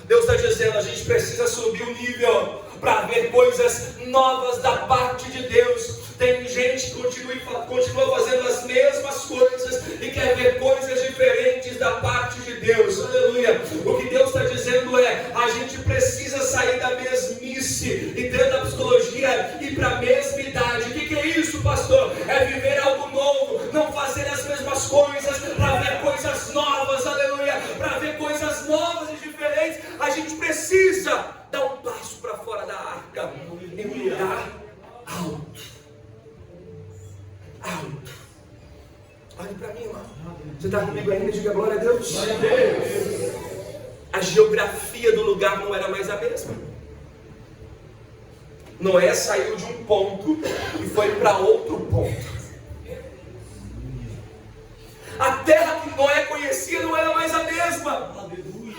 Deus está dizendo, a gente precisa subir o nível para ver coisas novas da parte de Deus. Tem gente que continua fazendo as mesmas coisas e quer ver coisas diferentes da parte de Deus, aleluia. O que Deus está dizendo é, a gente precisa sair da mesmice e dentro da psicologia e para a mesmidade. O que é isso, pastor? É viver algo novo, não fazer as mesmas coisas, para ver coisas novas, aleluia. Para ver coisas novas e diferentes, a gente precisa dar um passo para fora da arca, em um lugar alto. Alto. Olhe para mim, irmão. Você está comigo ainda? Diga glória a Deus. Glória a Deus. A geografia do lugar não era mais a mesma. Noé saiu de um ponto e foi para outro ponto. A terra que Noé conhecia não era mais a mesma.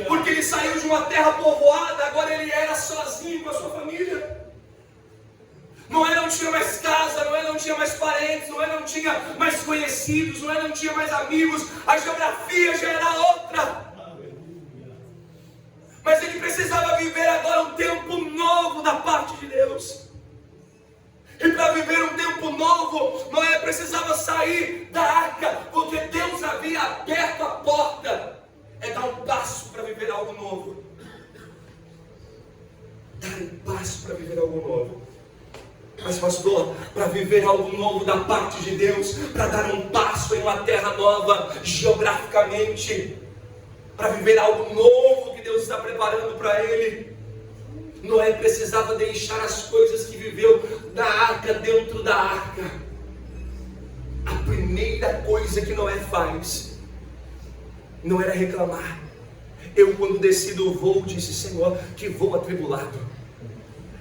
Porque ele saiu de uma terra povoada, agora ele era sozinho com a sua família. Noé não tinha mais casa, Noé não tinha mais parentes, Noé não tinha mais conhecidos, Noé não tinha mais amigos, a geografia já era outra. Mas ele precisava viver agora um tempo novo da parte de Deus. E para viver um tempo novo, Noé precisava sair da arca, porque Deus havia aberto a porta. É dar um passo para viver algo novo. Dar um passo para viver algo novo. Mas pastor, para viver algo novo da parte de Deus, para dar um passo em uma terra nova, geograficamente, para viver algo novo que Deus está preparando para ele, Noé precisava deixar as coisas que viveu da arca dentro da arca. A primeira coisa que Noé faz não era reclamar. Eu, quando desci do voo, disse, Senhor, que voo atribulado.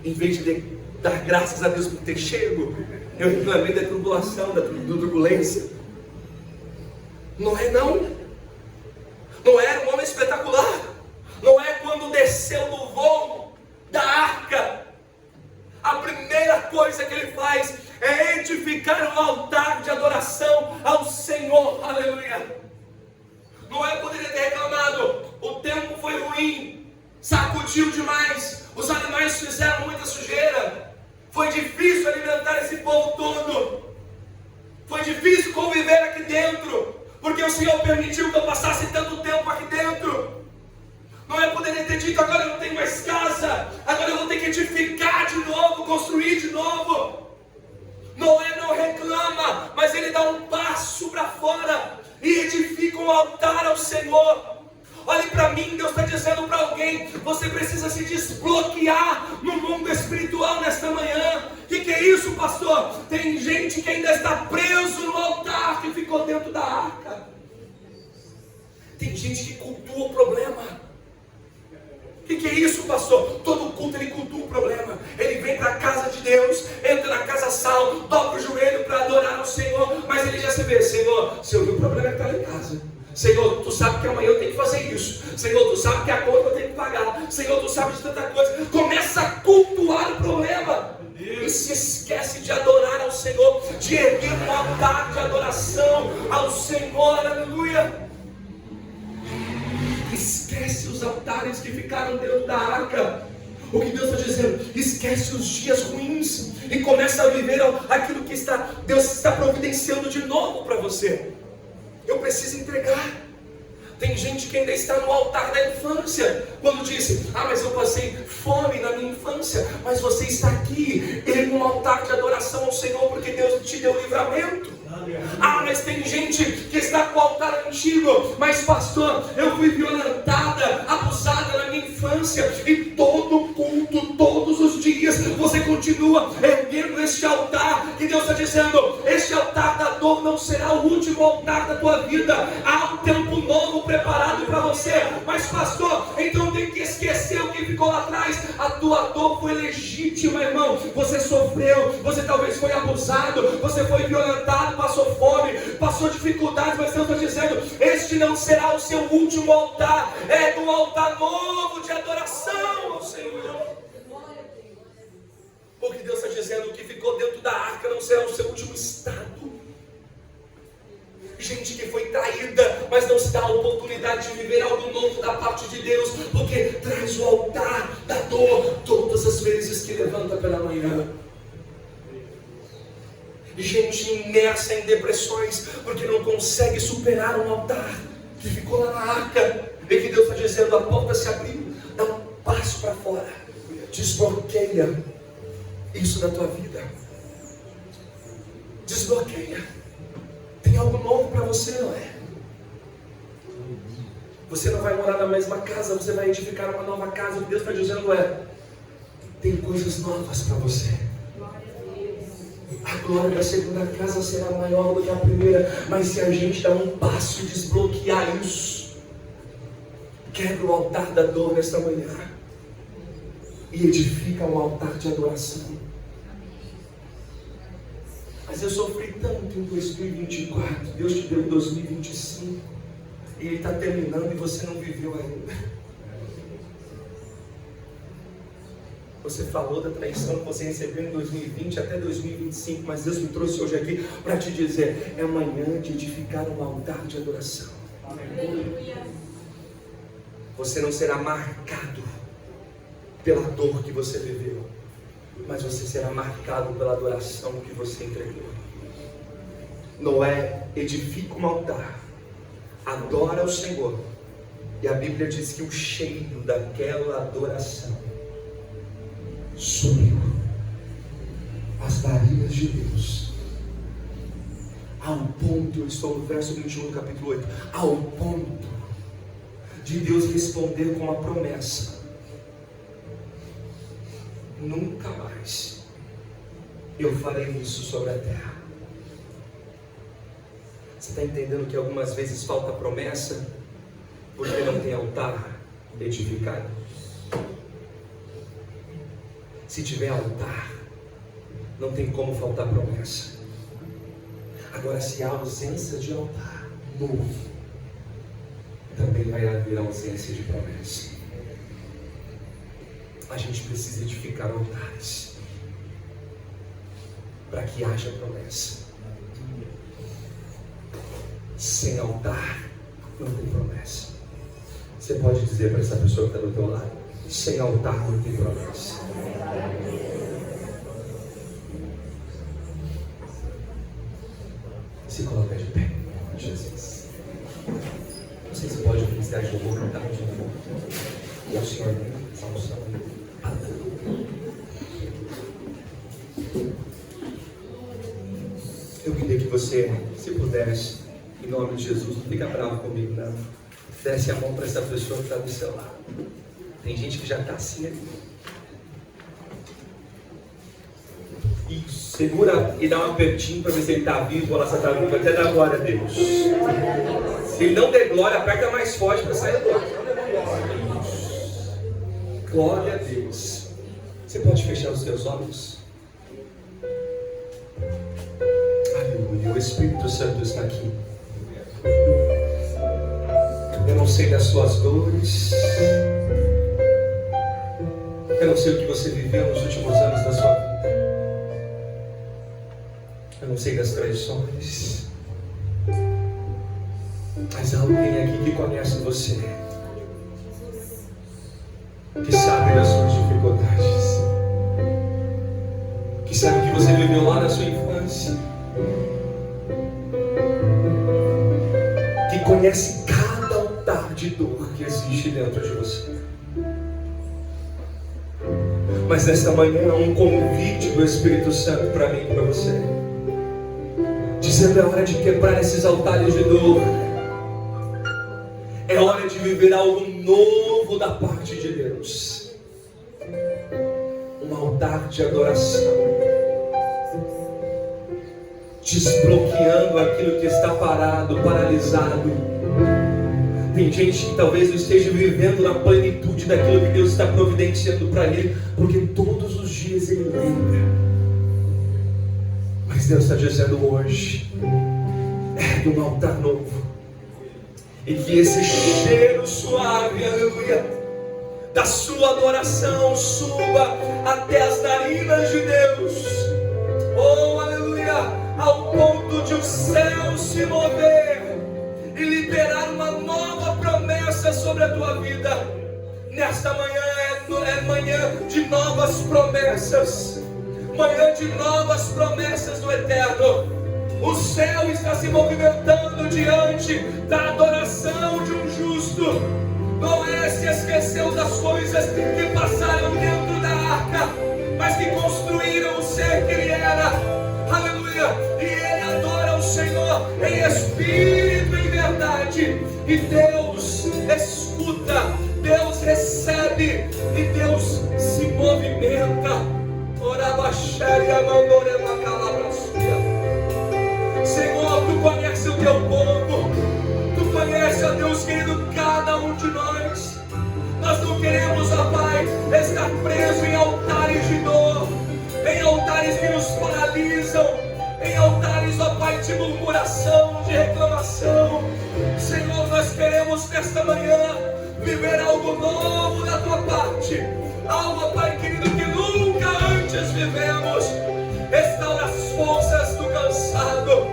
Em vez de dar graças a Deus por ter chego, eu reclamei da tribulação, da turbulência. Noé não. Noé era um homem espetacular. Noé, quando desceu do voo da arca, a primeira coisa que ele faz é edificar um altar de adoração ao Senhor, aleluia. Noé poderia ter reclamado, o tempo foi ruim, sacudiu demais, os animais fizeram muita sujeira, foi difícil alimentar esse povo todo, foi difícil conviver aqui dentro, porque o Senhor permitiu que eu passasse tanto tempo aqui dentro. Noé poderia ter dito, agora eu não tenho mais casa, agora eu vou ter que edificar de novo, construir de novo. Noé não reclama, mas ele dá um passo para fora e edifica um altar ao Senhor. Olhe para mim, Deus está dizendo para alguém, você precisa se desbloquear no mundo espiritual nesta manhã. O que é isso, pastor? Tem gente que ainda está preso no altar que ficou dentro da arca. Tem gente que cultua o problema. O que é isso, pastor? Todo culto ele cultua o problema. Ele vem para a casa de Deus, entra na casa sal, dobra o joelho para adorar ao Senhor, mas ele já se vê, Senhor, se eu vi o problema é que está lá em casa. Senhor, tu sabe que amanhã eu tenho que fazer isso. Senhor, tu sabe que a conta eu tenho que pagar. Senhor, tu sabe de tanta coisa. Começa a cultuar o problema. Em se esquece de adorar ao Senhor, de erguer um altar de adoração ao Senhor, aleluia. Esquece os altares que ficaram dentro da arca. O que Deus está dizendo? Esquece os dias ruins e começa a viver aquilo que Deus está providenciando de novo para você. Eu preciso entregar. Tem gente que ainda está no altar da infância, quando disse: mas eu passei fome na minha infância. Mas você está aqui, em um altar de adoração ao Senhor, porque Deus te deu livramento. Mas tem gente que está com o altar antigo. Mas pastor, eu fui violentada, abusada na minha infância, e todo culto, todos os dias, você continua erguendo este altar. E Deus está dizendo: este altar da dor não será o último altar da tua vida. Há um tempo novo preparado para você. Mas pastor, então tem que esquecer o que ficou lá atrás. A tua dor foi legítima, irmão. Você sofreu, você talvez foi abusado, você foi violentado, passou fome, passou dificuldades, mas Deus está dizendo: este não será o seu último altar. É um altar novo de adoração ao Senhor. Porque Deus está dizendo: o que ficou dentro da arca não será o seu último estado. Gente que foi traída, mas não se dá a oportunidade de viver algo novo da parte de Deus, porque traz o altar da dor todas as vezes que levanta pela manhã. Gente imersa em depressões, porque não consegue superar um altar que ficou lá na arca. E que Deus está dizendo: a porta se abriu, dá um passo para fora, desbloqueia isso da tua vida. Desbloqueia. Tem algo novo para você, não é? Você não vai morar na mesma casa, você vai edificar uma nova casa. O que Deus está dizendo tem coisas novas para você. A glória da segunda casa será maior do que a primeira. Mas se a gente dá um passo e desbloquear isso, quebra o altar da dor nesta manhã e edifica um altar de adoração. Mas eu sofri tanto em 2024, Deus te deu em 2025, e Ele está terminando e você não viveu ainda. Você falou da traição que você recebeu em 2020 até 2025, mas Deus me trouxe hoje aqui para te dizer: é amanhã de edificar um altar de adoração. Aleluia. Você não será marcado pela dor que você viveu, mas você será marcado pela adoração que você entregou. Noé edifica um altar, adora o Senhor, e a Bíblia diz que o cheiro daquela adoração sumiu as narinas de Deus, ao ponto, eu estou no verso 21 do capítulo 8, ao ponto de Deus responder com uma promessa: nunca mais eu farei isso sobre a terra. Você está entendendo que algumas vezes falta promessa porque não tem altar edificado? Se tiver altar, não tem como faltar promessa. Agora, se há ausência de altar novo, também vai haver ausência de promessa. A gente precisa edificar altares para que haja promessa. Sem altar não tem promessa. Você pode dizer para essa pessoa que está do teu lado: sem altar não tem promessa. Se coloca de pé, Jesus. Não sei se pode iniciar de novo, cantar de novo. E ao Senhor, salvação. Eu queria que você, se pudesse, em nome de Jesus, não fica bravo comigo, não. Desce a mão para essa pessoa que está do seu lado. Tem gente que já está assim ali. E segura e dá um apertinho para ver se ele está vivo ou ela está viva. Até dar glória a Deus. Se ele não der glória, aperta mais forte para sair glória. Glória a Deus. Você pode fechar os seus olhos? Aleluia. O Espírito Santo está aqui. Eu não sei das suas dores. Eu não sei o que você viveu nos últimos anos da sua vida. Eu não sei das traições, mas há alguém aqui que conhece você, que sabe das suas dificuldades, que sabe que você viveu lá na sua infância, que conhece cada altar de dor que existe dentro de você. Mas nesta manhã há um convite do Espírito Santo para mim e para você, dizendo: é hora de quebrar esses altares de dor, é hora de viver algo novo da parte de Deus, um altar de adoração, desbloqueando aquilo que está parado, paralisado. Tem gente que talvez não esteja vivendo na plenitude daquilo que Deus está providenciando para ele, porque todos os dias ele lembra. Mas Deus está dizendo hoje: ergue um altar novo, e que esse cheiro suave, aleluia, da sua adoração suba até as narinas de Deus. Oh, aleluia, ao ponto de o céu se mover e liberar uma nova promessa sobre a tua vida. Nesta manhã é manhã de novas promessas, manhã de novas promessas do Eterno. O céu está se movimentando diante da adoração de um justo. Noé se esqueceu das coisas que passaram dentro da arca, mas que construíram o ser que ele era. Aleluia! E ele adora o Senhor em espírito e em verdade. E Deus escuta, Deus recebe e Deus se movimenta. Senhor, tu conheces o teu povo, tu conheces, ó Deus querido, cada um de nós. Nós não queremos, ó Pai, estar preso em altares de dor, em altares que nos paralisam, em altares, ó Pai, de murmuração, de reclamação. Senhor, nós queremos nesta manhã viver algo novo da tua parte, algo, ó Pai querido, que nunca antes vivemos. Restaura as forças do cansado.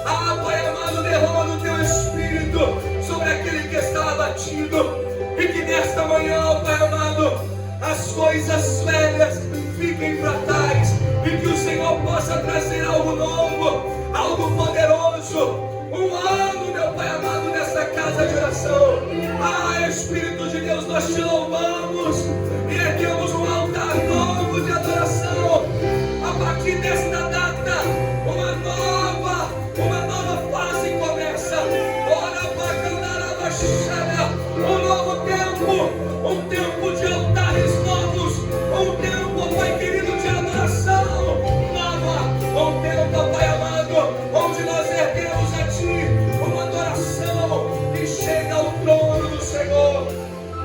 Ah, Pai amado, derrama no teu espírito sobre aquele que está abatido, e que nesta manhã, ó Pai amado, as coisas velhas fiquem para trás, e que o Senhor possa trazer algo novo, algo poderoso, um ano, meu Pai amado, nessa casa de oração. Ah, Espírito de Deus, nós te louvamos e erguemos um altar novo de adoração. A partir desta data, uma nova fase começa. Ora, Bacandarabachada, um novo tempo, um tempo de altares novos, um tempo, Pai querido, de adoração nova, um tempo, Pai amado, onde nós erguemos a Ti uma adoração que chega ao trono do Senhor.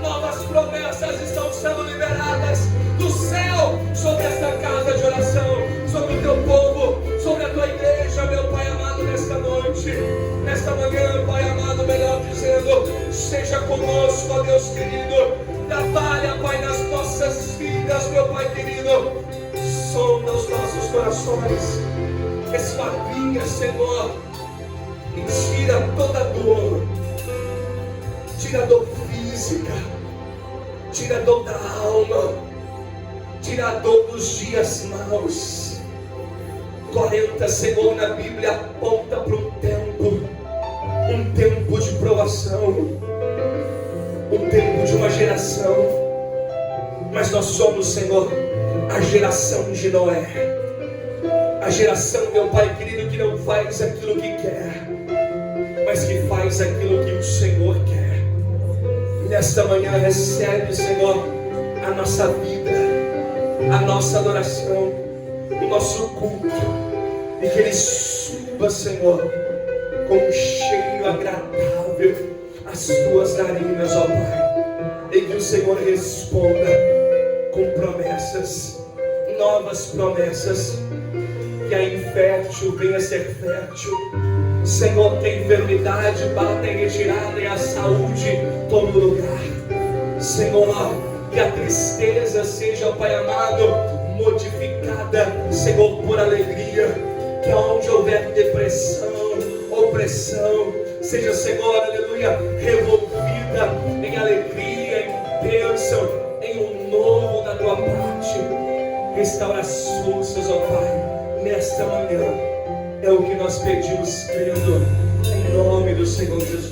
Novas promessas estão sendo liberadas do céu sobre esta casa de oração, sobre o teu povo, sobre a tua igreja, meu Pai amado, nesta noite, nesta manhã, Pai amado, melhor dizendo, seja conosco, ó Deus querido, trabalha, Pai, nas nossas vidas, meu Pai querido, sonda os nossos corações, esquadrinha, Senhor, e tira toda dor, tira a dor física, tira a dor da alma, tira a dor dos dias maus. 40, Senhor, na Bíblia aponta para um tempo de provação, um tempo de uma geração. Mas nós somos, Senhor, a geração de Noé, a geração, meu Pai querido, que não faz aquilo que quer, mas que faz aquilo que o Senhor quer. Nesta manhã recebe, Senhor, a nossa vida, a nossa adoração, o nosso culto, e que ele suba, Senhor, com um cheiro agradável às tuas narinas, ó Pai, e que o Senhor responda com promessas, novas promessas, que a infértil venha a ser fértil. Senhor, que a enfermidade bata em retirada e a saúde tome lugar. Senhor, que a tristeza seja, Pai amado, modificada, Senhor, por alegria. Que aonde houver depressão, opressão, seja, Senhor, aleluia, revolvida em alegria, em bênção, em um novo da tua parte. Restaura as forças, ó Pai, nesta manhã. É o que nós pedimos, crendo, em nome do Senhor Jesus.